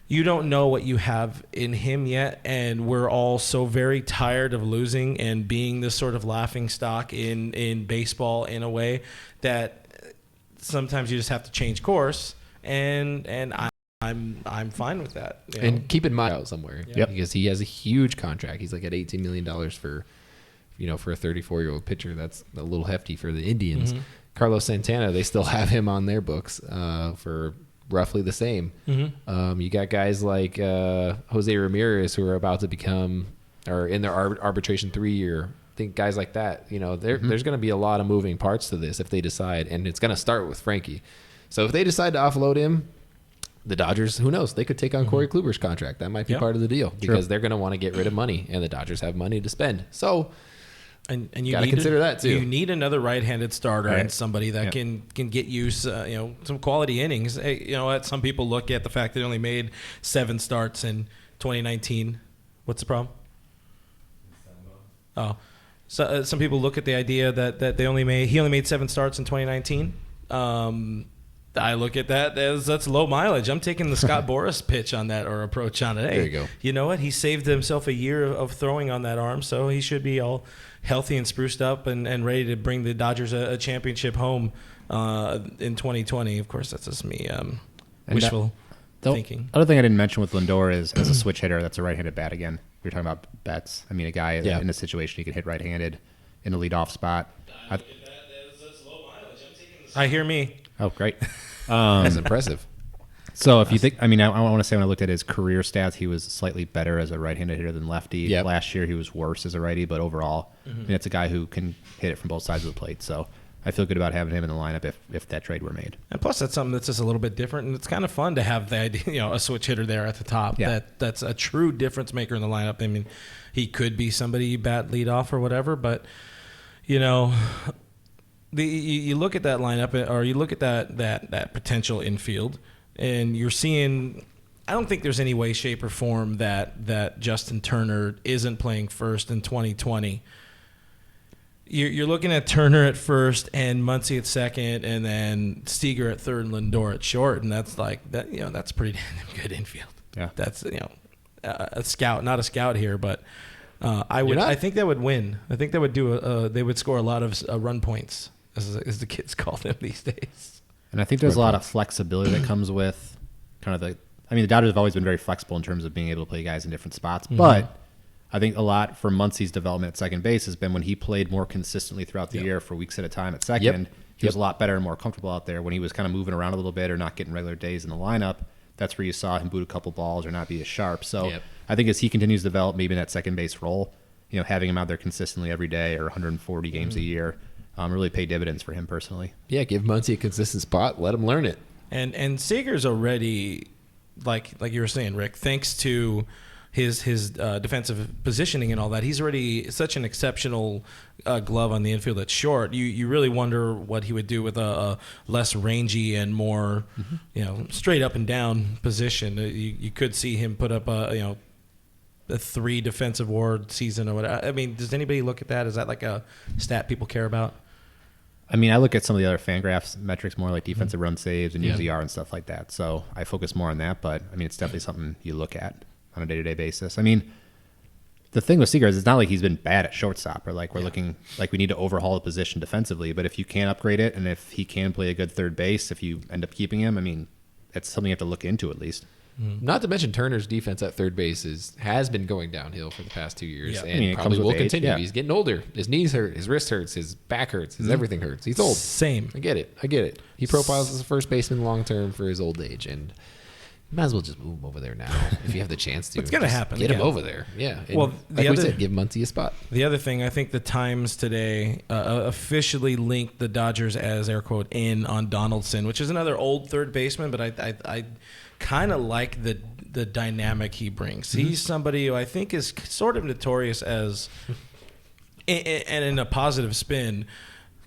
you don't know what you have in him yet, and we're all so very tired of losing and being this sort of laughing stock in baseball in a way that sometimes you just have to change course, and I'm fine with that. You know? And keep in mind out somewhere, because he has a huge contract. He's like at $18 million for a 34-year-old pitcher. That's a little hefty for the Indians. Carlos Santana, they still have him on their books for roughly the same. You got guys like Jose Ramirez, who are about to become, or in their arbitration 3-year. I think guys like that, you know, there's going to be a lot of moving parts to this if they decide, and it's going to start with Frankie. So if they decide to offload him, the Dodgers, who knows, they could take on Corey Kluber's contract. That might be part of the deal, because they're going to want to get rid of money, and the Dodgers have money to spend. So And you got to consider that too. You need another right-handed starter and somebody that can get you some quality innings. Hey, you know what? Some people look at the fact that he only made 7 starts in 2019. What's the problem? Oh, so some people look at the idea that he only made 7 starts in 2019. I look at that as that's low mileage. I'm taking the Scott Boras pitch on that, or approach on it. Hey, there you go. You know what? He saved himself a year of throwing on that arm, so he should be all healthy and spruced up and ready to bring the Dodgers a championship home in 2020. Of course, that's just me wishful thinking. The other thing I didn't mention with Lindor is, as a switch hitter, that's a right-handed bat again. We were talking about bats. I mean, a guy in a situation he could hit right-handed in a leadoff spot. That's low mileage. I hear me. Oh, great. That's impressive. So if you think, I want to say when I looked at his career stats, he was slightly better as a right-handed hitter than lefty. Yep. Last year he was worse as a righty, but overall, it's a guy who can hit it from both sides of the plate. So I feel good about having him in the lineup if that trade were made. And plus, that's something that's just a little bit different, and it's kind of fun to have that, a switch hitter there at the top. Yeah. That's a true difference maker in the lineup. I mean, he could be somebody you bat lead off or whatever, but you look at that lineup, or you look at that potential infield, and you're seeing. I don't think there's any way, shape, or form that Justin Turner isn't playing first in 2020. You're looking at Turner at first and Muncy at second, and then Seager at third and Lindor at short, and that's like that. That's pretty damn good infield. Yeah, that's a scout, not a scout here, but I think that would win. I think that would they would score a lot of run points, as the kids call them these days. And I think there's a lot of flexibility that comes with kind of the Dodgers have always been very flexible in terms of being able to play guys in different spots, but I think a lot for Muncy's development at second base has been when he played more consistently throughout the year for weeks at a time at second. He was a lot better and more comfortable out there. When he was kind of moving around a little bit or not getting regular days in the lineup, that's where you saw him boot a couple balls or not be as sharp. So I think as he continues to develop maybe in that second base role, having him out there consistently every day or 140 games a year really pay dividends for him personally. Yeah, give Muncy a consistent spot. Let him learn it. And Seager's already, like you were saying, Rick, thanks to his defensive positioning and all that, he's already such an exceptional glove on the infield at short. You really wonder what he would do with a less rangy and more straight up and down position. You could see him put up a 3 defensive WAR season or whatever. I mean, does anybody look at that? Is that like a stat people care about? I mean, I look at some of the other Fangraphs metrics more like defensive run saves and UZR and stuff like that. So I focus more on that, but I mean, it's definitely something you look at on a day-to-day basis. I mean, the thing with Seager is it's not like he's been bad at shortstop or like we're looking like we need to overhaul the position defensively, but if you can upgrade it and if he can play a good third base, if you end up keeping him, I mean, that's something you have to look into at least. Not to mention Turner's defense at third base has been going downhill for the past 2 years, and it probably comes will with age, continue. He's getting older. His knees hurt, his wrist hurts, his back hurts, his everything hurts. He's old. Same. I get it. He profiles as a first baseman long term for his old age, and you might as well just move him over there now if you have the chance to. It's going to happen. Get him over there. Yeah. And well, like we said, give Muncy a spot. The other thing, I think the Times today officially linked the Dodgers as air quote in on Donaldson, which is another old third baseman, but I kind of like the dynamic he brings. He's somebody who I think is sort of notorious as, and in a positive spin,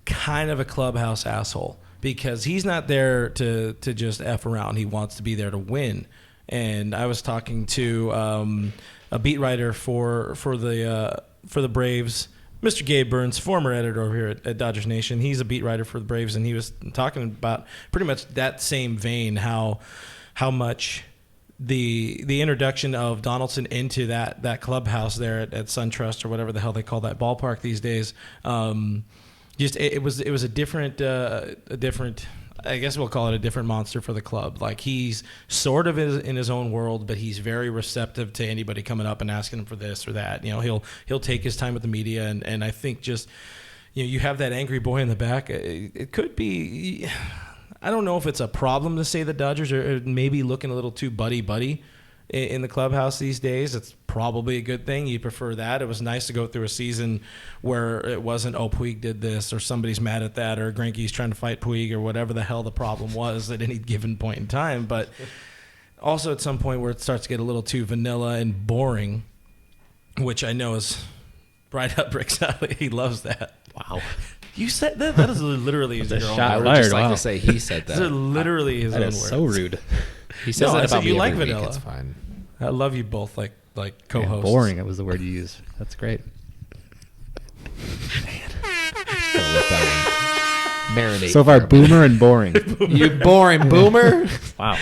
kind of a clubhouse asshole, because he's not there to just F around. He wants to be there to win. And I was talking to a beat writer for the Braves, Mr. Gabe Burns, former editor over here at Dodgers Nation. He's a beat writer for the Braves, and he was talking about pretty much that same vein, how much the introduction of Donaldson into that clubhouse there at SunTrust or whatever the hell they call that ballpark these days, it was a different I guess we'll call it a different monster for the club. Like, he's sort of in his own world, but he's very receptive to anybody coming up and asking him for this or that. He'll take his time with the media, and I think just you have that angry boy in the back. It could be. I don't know if it's a problem to say the Dodgers are maybe looking a little too buddy-buddy in the clubhouse these days. It's probably a good thing. You prefer that. It was nice to go through a season where it wasn't, Puig did this, or somebody's mad at that, or Greinke's trying to fight Puig, or whatever the hell the problem was at any given point in time. But also at some point where it starts to get a little too vanilla and boring, which I know is right up Rick's alley. He loves that. Wow. You said that? That is literally his own shot words. I would just like to say he said that. Those are literally his own That is words. so rude. He says No, I that said about you me like every week. vanilla. It's fine. I love you both like Man, co-hosts. boring. That was the word you used. That's great. Gotta let that one marinate. So far, boomer and boring. You boring boomer. Wow.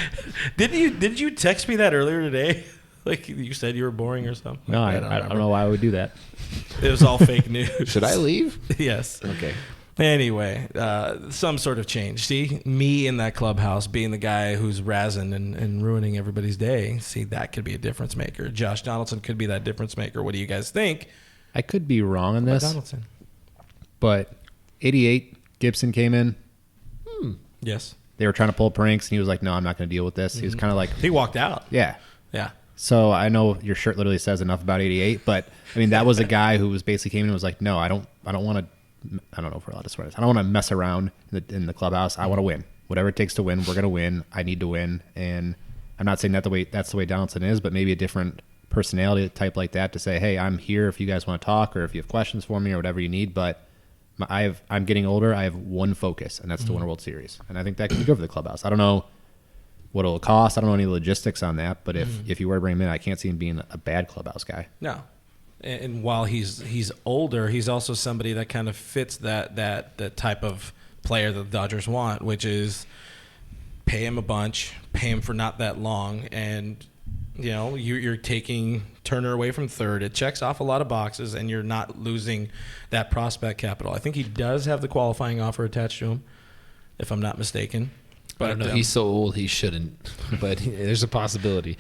Did you text me that earlier today? Like you said you were boring or something? No, I don't know why I would do that. It was all fake news. Should I leave? Yes. Okay. Anyway, some sort of change. See, me in that clubhouse being the guy who's razzing and ruining everybody's day. See, that could be a difference maker. Josh Donaldson could be that difference maker. What do you guys think I could be wrong on about this, Donaldson? but 88 Gibson came in. Yes. they were trying to pull pranks, and he was like, no, I'm not going to deal with this. He was kind of like, He walked out. yeah. Yeah. So I know your shirt literally says enough about 88, but I mean, that was a guy who was basically came in and was like, no, I don't want to, I don't know if we're allowed to swear this. I don't want to mess around in the clubhouse. I want to win. Whatever it takes to win, we're going to win. I need to win. And I'm not saying that's the way Donaldson is, but maybe a different personality type like that to say, hey, I'm here if you guys want to talk or if you have questions for me or whatever you need. But I'm getting older. I have one focus, and that's to win a World Series. And I think that can be good for the clubhouse. I don't know what it'll cost. I don't know any logistics on that. But if you were to bring him in, I can't see him being a bad clubhouse guy. No. And while he's older, he's also somebody that kind of fits that type of player that the Dodgers want, which is pay him a bunch, pay him for not that long, and you're taking Turner away from third. It checks off a lot of boxes, and you're not losing that prospect capital. I think he does have the qualifying offer attached to him, if I'm not mistaken. But I don't know. He's so old, he shouldn't. But there's a possibility.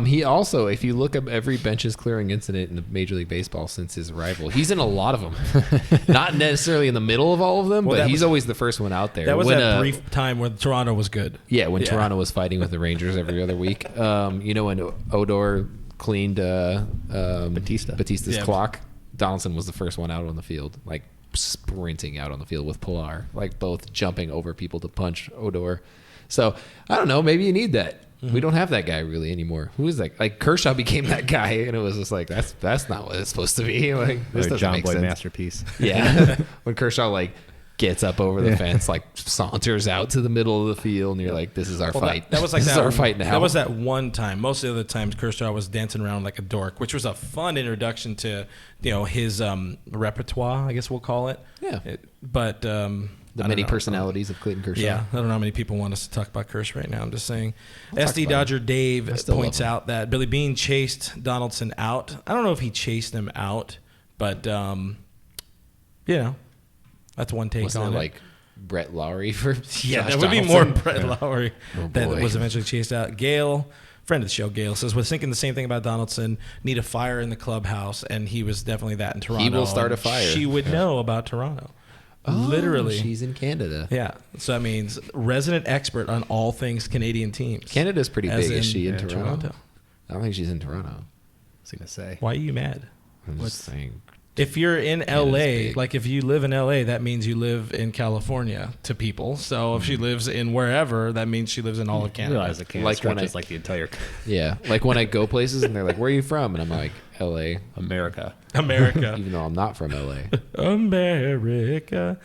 He also, if you look up every benches clearing incident in the Major League Baseball since his arrival, he's in a lot of them. Not necessarily in the middle of all of them, but he's always the first one out there. That was that brief time when Toronto was good. Yeah, when Toronto was fighting with the Rangers every other week. When Odor cleaned Batista's clock, Donaldson was the first one out on the field, like sprinting out on the field with Pilar, like both jumping over people to punch Odor. So I don't know, maybe you need that. We don't have that guy really anymore. Who is that? Like Kershaw became that guy, and it was just like that's not what it's supposed to be. Like this doesn't John make Boy sense. masterpiece. Yeah, when Kershaw like gets up over the fence, like saunters out to the middle of the field, and you're like, "This is our fight." That was like this is our fight now. That was that one time. Most of the other times, Kershaw was dancing around like a dork, which was a fun introduction to his repertoire, I guess we'll call it. Yeah, but the many personalities of Clayton Kershaw. Yeah, I don't know how many people want us to talk about Kershaw right now. I'm just saying. SD Dodger Dave points out that Billy Beane chased Donaldson out. I don't know if he chased him out, but that's one take Wasn't on it. it. Like Brett Lowry for Yeah, Josh that would be Donaldson? more Brett Lowry that was eventually chased out. Gail, friend of the show, Gail says, was thinking the same thing about Donaldson. Need a fire in the clubhouse, and he was definitely that in Toronto. He will start a fire. She would know about Toronto. Oh, Literally. she's in Canada. Yeah. So that means resident expert on all things Canadian teams. Canada's pretty As big. Is in, she in yeah, Toronto? I don't think she's in Toronto. I was going to say. Why are you mad? I'm just saying. If you're in Canada's LA, big. like if you live in LA, that means you live in California to people. So if she lives in wherever, that means she lives in all of I Canada. realize it can't Like when stretches I- like the entire Yeah, like when I go places and they're like, "Where are you from?" and I'm like, "LA," America. America. even though I'm not from LA. America.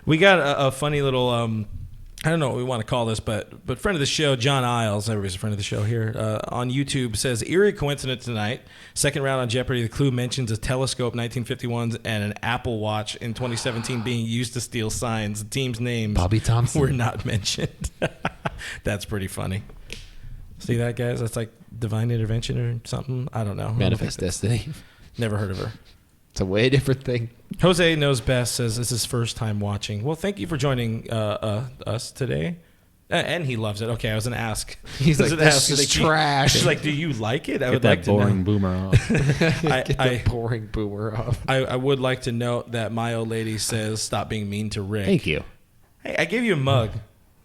We got a funny little, I don't know what we want to call this, but friend of the show, John Isles, everybody's a friend of the show here, on YouTube says, eerie coincidence tonight. Second round on Jeopardy, the clue mentions a telescope 1951s and an Apple Watch in 2017 being used to steal signs. The team's names Bobby Thompson. were not mentioned. That's pretty funny. See that, guys? That's like divine intervention or something. I don't know. Manifest Destiny. Never heard of her. It's a way different thing. Jose Knows Best says this is his first time watching. Well, thank you for joining us today. And he loves it. Okay, I was going to ask. He's like, this is He's trash. She's like, do you like it? I Get would that like to boring know. boomer off. Get the boring boomer off. I would like to note that my old lady says, stop being mean to Rick. Thank you. Hey, I gave you a mug.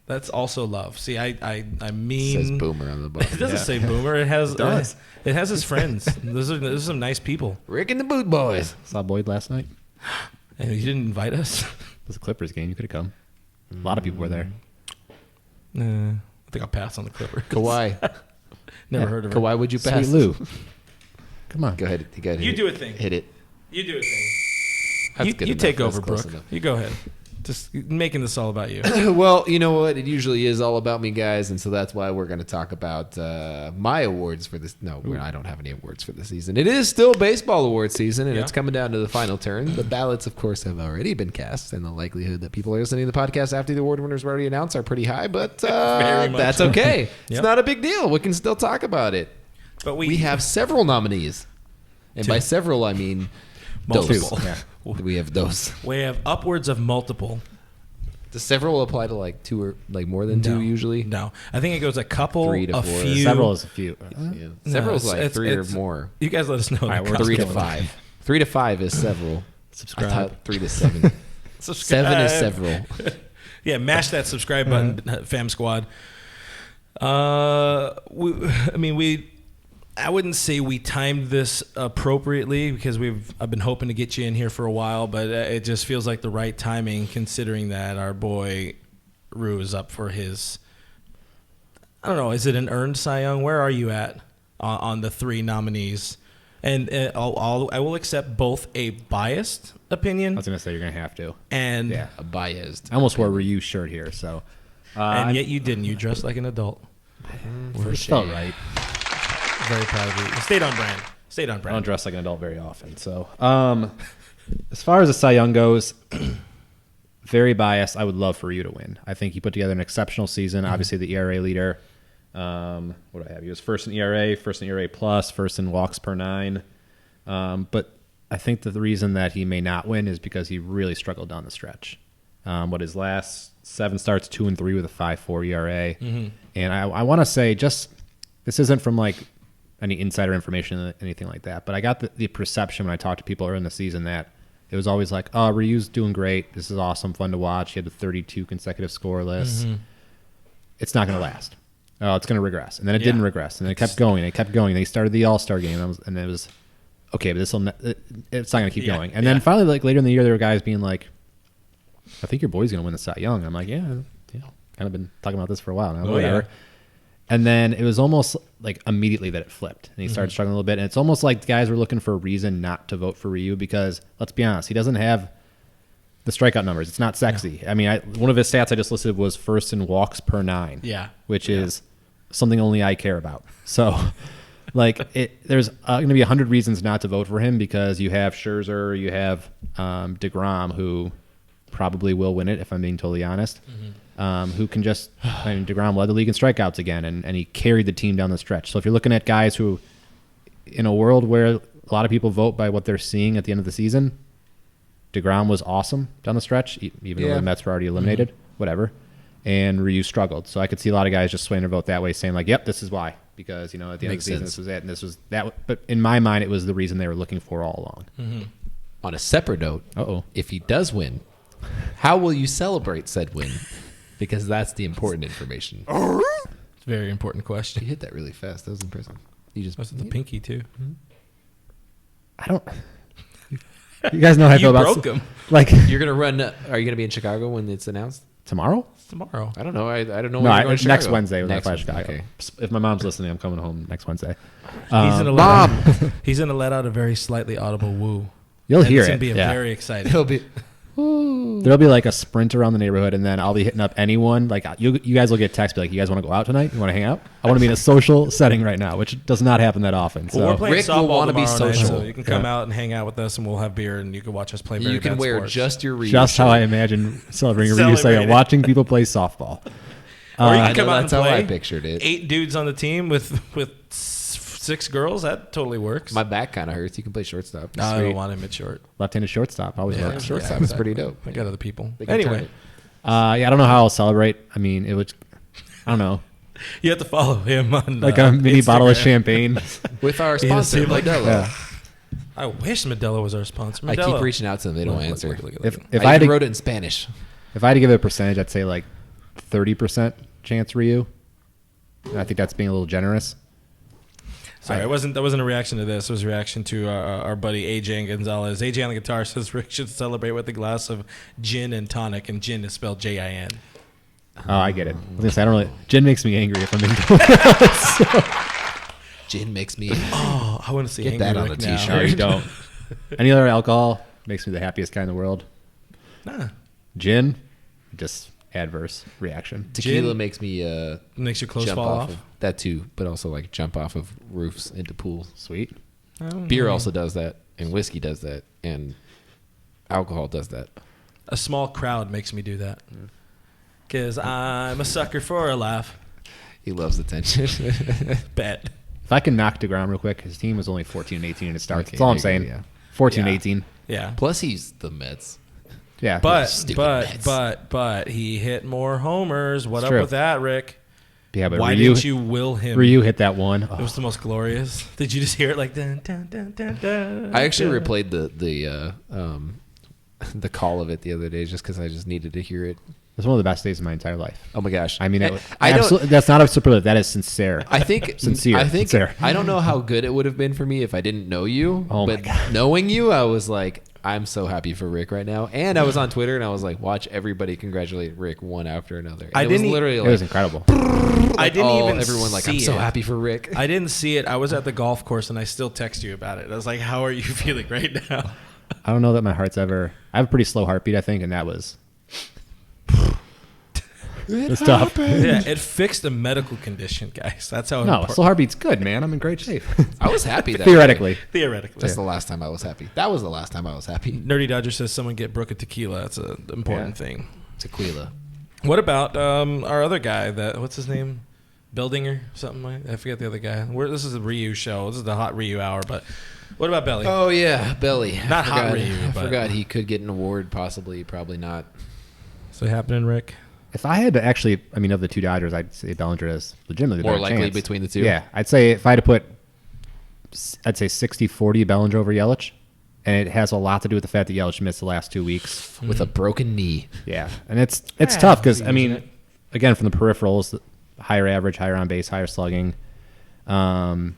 That's also love. See, I mean... It says boomer on the bottom. It doesn't say boomer. It has it has his friends. Those are some nice people. Rick and the Boot Boys. Saw Boyd last night. And you didn't invite us? It was a Clippers game. You could have come. A lot of people were there. I think I'll pass on the Clippers. Kawhi. Never heard of her. Kawhi, would you pass? Sweet Lou. Come on. Go ahead. You do a thing. Hit it. You do a thing. That's good You enough. take That's over, close Brooke. enough. You go ahead. Just making this all about you. Well, you know what? It usually is all about me, guys, and so that's why we're going to talk about my awards for this. No, I don't have any awards for the season. It is still baseball award season, and it's coming down to the final turn. The ballots, of course, have already been cast, and the likelihood that people are listening to the podcast after the award winners were already announced are pretty high, but Very much that's so. okay. It's Yep. not a big deal. We can still talk about it. But We have several nominees, and by several, I mean multiple. those. We have those. We have upwards of multiple. Does several apply to like two or like more than two usually? No, I think it goes a couple, 3 to a 4. few. Several is a few. Yeah. Several is like it's- 3 or it's- more. You guys let us know. All right, the we're cost 3 to of it. 5. 3 to 5 is several. Subscribe. I thought 3 to 7. Subscribe. 7 is several. Yeah, mash that subscribe button, Fam Squad. I wouldn't say we timed this appropriately because I've been hoping to get you in here for a while, but it just feels like the right timing considering that our boy Rue is up for his, I don't know, is it an earned Cy Young? Where are you at on the 3 nominees? And I will accept both a biased opinion. I was going to say you're going to have to. And a biased. I almost wore a Ryu shirt here, so. And yet you didn't. You dressed like an adult. It felt right. Very proud of you. You stayed on brand. I don't dress like an adult very often. So, as far as the Cy Young goes, very biased. I would love for you to win. I think he put together an exceptional season. Obviously, the ERA leader. What do I have? He was first in ERA, first in ERA plus, first in walks per 9. But I think that the reason that he may not win is because he really struggled down the stretch. His last 7 starts, 2-3 with a 5.4 ERA. And I want to say, just this isn't from like any insider information or anything like that, but I got the perception when I talked to people early in the season that it was always like, oh, Ryu's doing great. This is awesome, fun to watch. He had the 32 consecutive scoreless. It's not going to last. Oh, it's going to regress. And then it didn't regress. And then it kept going. And it kept going. They started the All-Star game, and it was, okay, but it's not going to keep going. And then finally, like later in the year, there were guys being like, I think your boy's going to win the Cy Young. I'm like, kind of been talking about this for a while now. Whatever. Yeah. And then it was almost like immediately that it flipped, and he started struggling a little bit. And it's almost like the guys were looking for a reason not to vote for Ryu because, let's be honest, he doesn't have the strikeout numbers. It's not sexy. No. I mean, one of his stats I just listed was first in walks per 9, which is something only I care about. So, there's going to be 100 reasons not to vote for him because you have Scherzer, you have DeGrom, who probably will win it, if I'm being totally honest. Who can just, DeGrom led the league in strikeouts again, and he carried the team down the stretch. So if you're looking at guys who, in a world where a lot of people vote by what they're seeing at the end of the season, DeGrom was awesome down the stretch, even though the Mets were already eliminated, whatever, and Ryu struggled. So I could see a lot of guys just swaying their vote that way, saying like, yep, this is why, because, at the end of the season, this was it, and this was that. But in my mind, it was the reason they were looking for all along. On a separate note, if he does win, how will you celebrate said win? Because that's the important information. It's a very important question. You hit that really fast. That was impressive. You just the pinky too. I don't. You guys know how I feel about. You broke him. Like you're gonna run. Are you gonna be in Chicago when it's announced tomorrow? It's tomorrow. I don't know. I don't know. No, when you're going next Wednesday. Next Wednesday. Chicago. Okay. If my mom's listening, I'm coming home next Wednesday. He's gonna let out a very slightly audible woo. You'll hear it's it. It's gonna be very exciting. It'll be. There'll be like a sprint around the neighborhood, and then I'll be hitting up anyone. Like you guys will get texts, be like, "You guys want to go out tonight? You want to hang out?" I want to be in a social setting right now, which does not happen that often. So we're playing Rick softball will want to be tomorrow social. Night, so you can come out and hang out with us, and we'll have beer, and you can watch us play. Very You can bad wear sports. just your Ryu just shirt. how I imagine celebrating a Ryu Cy, watching people play softball. Or you can come out and that's how play. I pictured it. 8 dudes on the team with 6 girls. That totally works. My back kind of hurts. You can play shortstop. No, I don't want him at short. Left-handed shortstop always works. Shortstop is pretty dope. I got other people. They can Anyway, turn it. I don't know how I'll celebrate. I mean, it would. I don't know. you have to follow him on Like a mini Instagram. bottle of champagne. With our You sponsor, see like Modelo. Yeah. I wish Modelo was our sponsor. I Modelo. keep reaching out to them. They don't answer. If I I had even to, wrote it in Spanish. if I had to give it a percentage, I'd say like 30% chance Ryu. I think that's being a little generous. Sorry, that wasn't a reaction to this. It was a reaction to our buddy AJ Gonzalez. AJ on the guitar says Rick should celebrate with a glass of gin and tonic, and gin is spelled J-I-N. Oh, I get it. I was gonna say, I don't really. Gin makes me angry if I'm being totally honest. Gin makes me. Oh, I want to see Get angry that on Rick a now. t-shirt. No, you don't. Any other alcohol makes me the happiest guy in the world. Nah. Gin, just adverse reaction. Tequila Gin makes me makes your clothes jump fall off. of that too, but also like jump off of roofs into pools. Sweet. Beer also does that, and whiskey does that, and alcohol does that. A small crowd makes me do that. Because I'm a sucker for a laugh. He loves attention. Bet. If I can knock DeGrom real quick, his team was only 14-18 in it starts. Okay, That's all I'm I saying. agree, yeah. 14-18. Yeah. Plus, he's the Mets. Yeah. But he hit more homers. What It's up true. with that, Rick? Yeah, but Why Ryu, didn't you will him? Ryu hit that one. It was the most glorious. Did you just hear it like dun dun dun dun dun? I actually replayed the call of it the other day just because I just needed to hear it. was one of the best days of my entire life. Oh my gosh! I mean, don't. That's not a superlative. That is sincere. I think sincere. I don't know how good it would have been for me if I didn't know you. Oh my but God. knowing you, I was like, I'm so happy for Rick right now. And I was on Twitter and I was like, watch everybody congratulate Rick one after another. And it was literally It like, was incredible. I didn't even everyone like, see I'm so it. happy for Rick. I didn't see it. I was at the golf course and I still text you about it. I was like, how are you feeling right now? I don't know that my heart's ever. I have a pretty slow heartbeat, I think, and that was. It's tough. Yeah, it fixed a medical condition, guys. That's how No, important. slow heartbeat's good, man. I'm in great shape. I was happy that Theoretically. Theoretically. That's the last time I was happy. That was the last time I was happy. Nerdy Dodger says someone get Brooke a tequila. That's an important thing. Tequila. What about our other guy? What's his name? Buildinger? Something like I forget the other guy. This is a Ryu show. This is the hot Ryu hour. But what about Belly? Oh yeah, Belly. Not hot Ryu, I but- forgot he could get an award. Possibly, probably not. What's happening, Rick? If I had to actually, I mean, of the two Dodgers, I'd say Bellinger is legitimately the More better likely chance. between the two? Yeah, I'd say if I had to put, I'd say 60-40 Bellinger over Yelich, and it has a lot to do with the fact that Yelich missed the last 2 weeks. With a broken knee. Yeah, and it's tough because I mean, again, from the peripherals, higher average, higher on base, higher slugging. I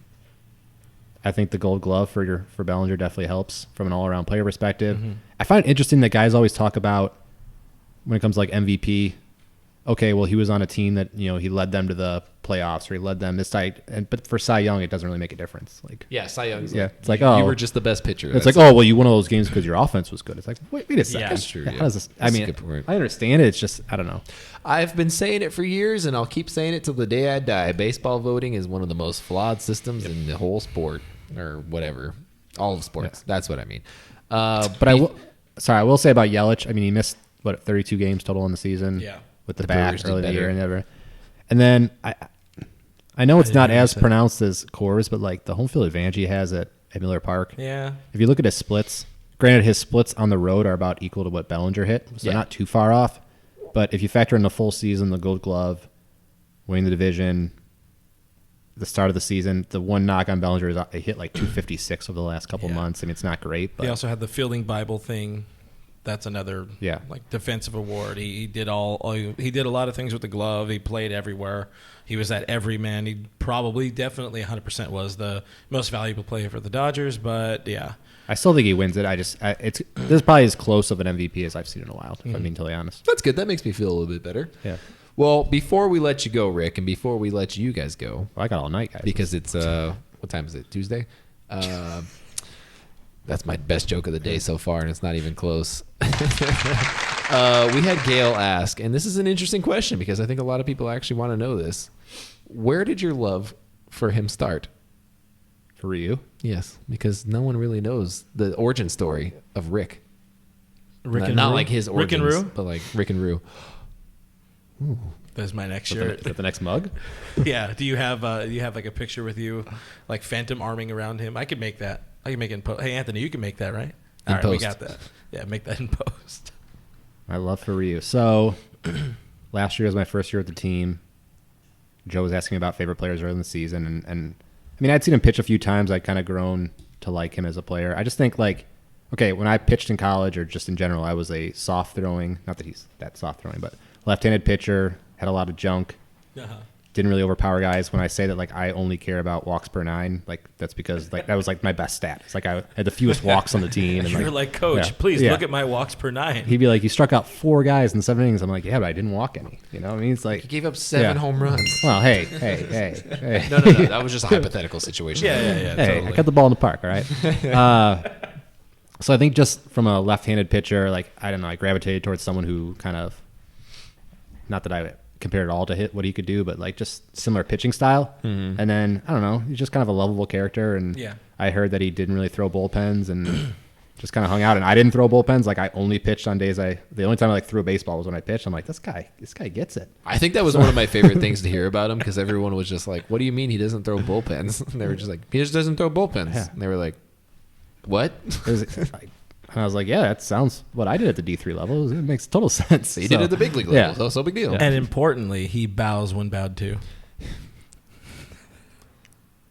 think the Gold Glove for Bellinger definitely helps from an all around player perspective. Mm-hmm. I find it interesting that guys always talk about when it comes to like MVP. Okay, well, he was on a team that he led them to the playoffs, or he led them this tight. But for Cy Young, it doesn't really make a difference. Like, Yeah, Cy Young's yeah, like, it's like, you oh, were just the best pitcher. it's That's like, oh, well, you won all those games because your offense was good. It's like, wait a second. Yeah, that's true, How yeah. does this? I That's a mean, good point. I understand it. It's just I don't know. I've been saying it for years, and I'll keep saying it till the day I die. Baseball voting is one of the most flawed systems in the whole sport, or whatever. All of sports. That's what I mean. But I will say about Yelich. I mean, he missed 32 games total in the season. Yeah. With the Brewers back did early in the better. year and ever. And then I know it's didn't not notice as it. pronounced as Coors, but like the home field advantage he has at Miller Park. Yeah. If you look at his splits, granted his splits on the road are about equal to what Bellinger hit, so they're not too far off. But if you factor in the full season, the Gold Glove, winning the division, the start of the season, the one knock on Bellinger is he hit like 256 over the last couple months. I mean, it's not great, but They also had the Fielding Bible thing. That's another like defensive award. He did he did a lot of things with the glove. He played everywhere. He was that everyman. He definitely 100% was the most valuable player for the Dodgers. But yeah, I still think he wins it. This is probably as close of an MVP as I've seen in a while, if I'm being totally honest. That's good. That makes me feel a little bit better. Yeah. Well, before we let you go, Rick, and before we let you guys go, Well, I got all night, guys. because it's what time is it? Tuesday. That's my best joke of the day so far, and it's not even close. We had Gail ask, and this is an interesting question because I think a lot of people actually want to know this. Where did your love for him start? For Ryu. Yes, because no one really knows the origin story of Rick. Rick and not Rue? like his Rick and origins, Rue? but like Rick and Rue. That's my next Is shirt. that the next mug? Yeah. Do you have like a picture with you, like Phantom arming around him? I could make that. I can make it in post. Hey, Anthony, you can make that, right? All right, we post. got that. Yeah, make that in post. My love for Ryu. So, last year was my first year with the team. Joe was asking me about favorite players early in the season, and I mean, I'd seen him pitch a few times. I'd kind of grown to like him as a player. I just think okay, when I pitched in college or just in general, I was a soft throwing, not that he's that soft throwing, but left-handed pitcher, had a lot of junk. Uh-huh. Didn't really overpower guys. When I say that, I only care about walks per 9, that's because that was my best stat. It's like I had the fewest walks on the team. And You're like, Coach, yeah, please yeah. look at my walks per 9. He'd be like, you struck out 4 guys in 7 innings. I'm like, yeah, but I didn't walk any. You know what I mean? It's like He gave up 7 Yeah. home runs. Well, hey. No. That was just a hypothetical situation. Yeah. Hey, Totally. I cut the ball in the park, all right? So I think just from a left-handed pitcher, I don't know, I gravitated towards someone who kind of, not that I compared it all to hit what he could do, but just similar pitching style. Mm-hmm. And then, I don't know, he's just kind of a lovable character. And Yeah. I heard that he didn't really throw bullpens and just kind of hung out. And I didn't throw bullpens. I only pitched on days the only time I threw a baseball was when I pitched. I'm like, this guy gets it. I think that was one of my favorite things to hear about him because everyone was just like, what do you mean he doesn't throw bullpens? And they were just like, he just doesn't throw bullpens. Yeah. And they were like, what? And I was like, yeah, that sounds what I did at the D3 level. It makes total sense. He did it at the big league level, yeah. so so big deal. And importantly, he bows when bowed to.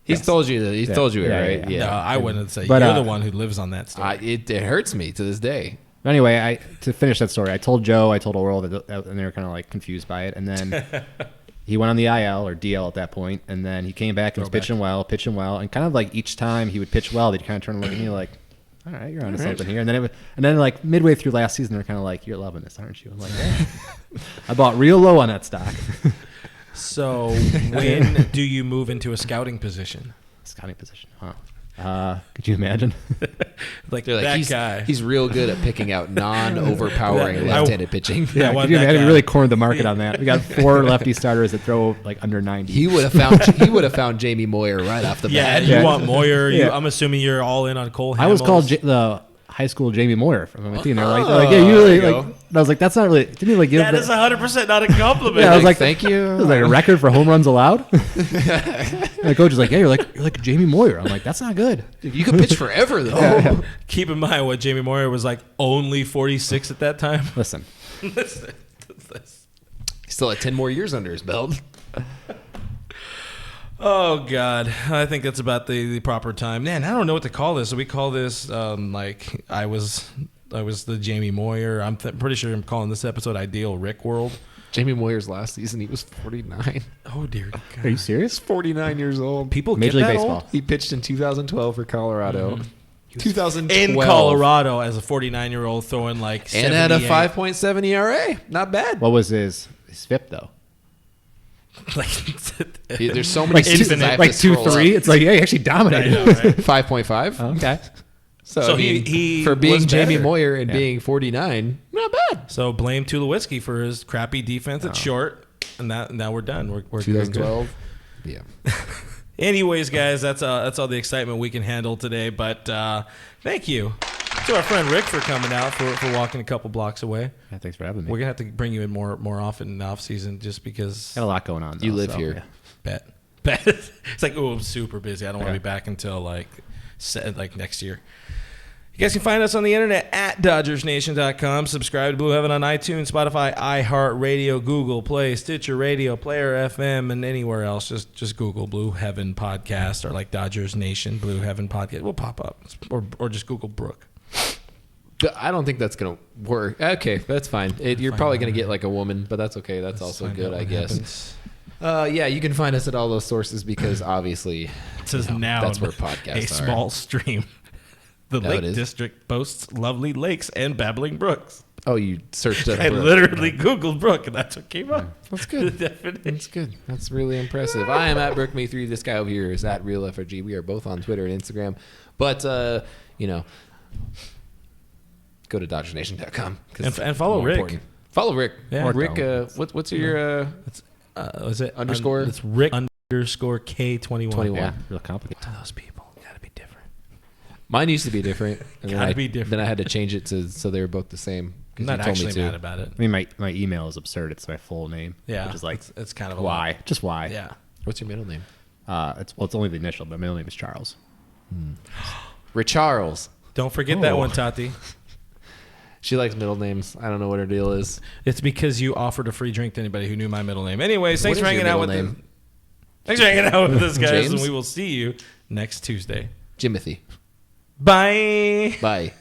He's told you Yeah. told you it, Yeah, right? yeah. No, I wouldn't say. But, You're the one who lives on that story. It hurts me to this day. Anyway, to finish that story, I told Joe, I told Oral, and they were kind of like confused by it. And then he went on the IL or DL at that point, and then he came back and was pitching well, and kind of like each time he would pitch well, they'd kind of turn and look at me like, all right, you're onto something here. And then like midway through last season, they're kind of like, you're loving this, aren't you? I'm like, yeah. I bought real low on that stock. So when do you move into a scouting position? Scouting position, huh? Could you imagine? Like They're like, that guy. He's real good at picking out non-overpowering left-handed pitching. Yeah, could you imagine? We really cornered the market on that. We got 4 lefty starters that throw like under 90. He would have found Jamie Moyer right off the bat. You want Moyer. I'm assuming you're all in on Cole Hamels. I was called the high school Jamie Moyer from my team. They're like, yeah, you really like. And I was like, that's not really. Didn't you like give that is 100% not a compliment. Yeah, I was like, thank you. It was like a record for home runs allowed. And the coach is like, yeah, you're like Jamie Moyer. I'm like, that's not good. Dude, you could pitch forever though. Yeah. Keep in mind what Jamie Moyer was like, only 46 at that time. Listen. He still had 10 more years under his belt. Oh God, I think that's about the proper time. Man, I don't know what to call this. So we call this like I was the Jamie Moyer. I'm pretty sure I'm calling this episode Ideal Rick World. Jamie Moyer's last season, he was 49. Oh dear God. Are you serious? 49 years old. People Major get League that Baseball. old? He pitched in 2012 for Colorado. 2012 In Colorado as a 49-year-old throwing like and had a 78. 5.7 ERA. Not bad. What was his FIP though? Like, There's so many Like seasons I have like to scroll 2-3. up. It's like, yeah, he actually I dominated. know, right? 5.5. Okay. So I mean, he for being was Jamie better. Moyer and Yeah. being 49, not bad. So blame Tulowitzki for his crappy defense at short, and now we're done. We're 2012. Yeah. Anyways, guys, that's all the excitement we can handle today. But thank you to our friend Rick for coming out for walking a couple blocks away. Yeah, thanks for having me. We're gonna have to bring you in more often in the off season, just because. Got a lot going on. Though, You live so, here. yeah. Bet. It's like, oh, I'm super busy. I don't want to Yeah. be back until like next year. You guys can find us on the internet at DodgersNation.com. Subscribe to Blue Heaven on iTunes, Spotify, iHeartRadio, Google Play, Stitcher Radio, Player FM, and anywhere else. Just Google Blue Heaven Podcast or like Dodgers Nation Blue Heaven Podcast. We'll pop up. Or just Google Brooke. I don't think that's going to work. Okay, that's fine. You're probably going to get like a woman, but that's okay. That's also Find good, out I what guess. happens. Yeah, you can find us at all those sources because obviously It says now that's where podcasts a are. small stream. The No, it Lake is. District boasts lovely lakes and babbling brooks. Oh, you searched it. I literally Googled Brook, and that's what came up. That's good. The definition. That's good. That's really impressive. I am at BrookMe3. This guy over here is at RealFRG. We are both on Twitter and Instagram. But, go to DodgersNation.com. And follow Rick. Important. Follow Rick. Yeah. Rick, what's your Was it Underscore? It's Rick underscore K21. 21? Yeah, real complicated. To those people, gotta be different. Mine used to be different. And Gotta be different. Then I had to change it so they were both the same. 'cause I'm not you told me actually to. mad about it. I mean, my email is absurd. It's my full name. Yeah, Which is like, it's kind of a why? Just why? lot. Yeah. What's your middle name? It's only the initial, but my middle name is Charles. Rich Charles. Don't forget that Oh. one, Tati. She likes middle names. I don't know what her deal is. It's because you offered a free drink to anybody who knew my middle name. Anyways, thanks What for is your hanging out with middle us. name? Thanks for hanging out with us, guys, James? and we will see you next Tuesday. Jimothy. Bye. Bye.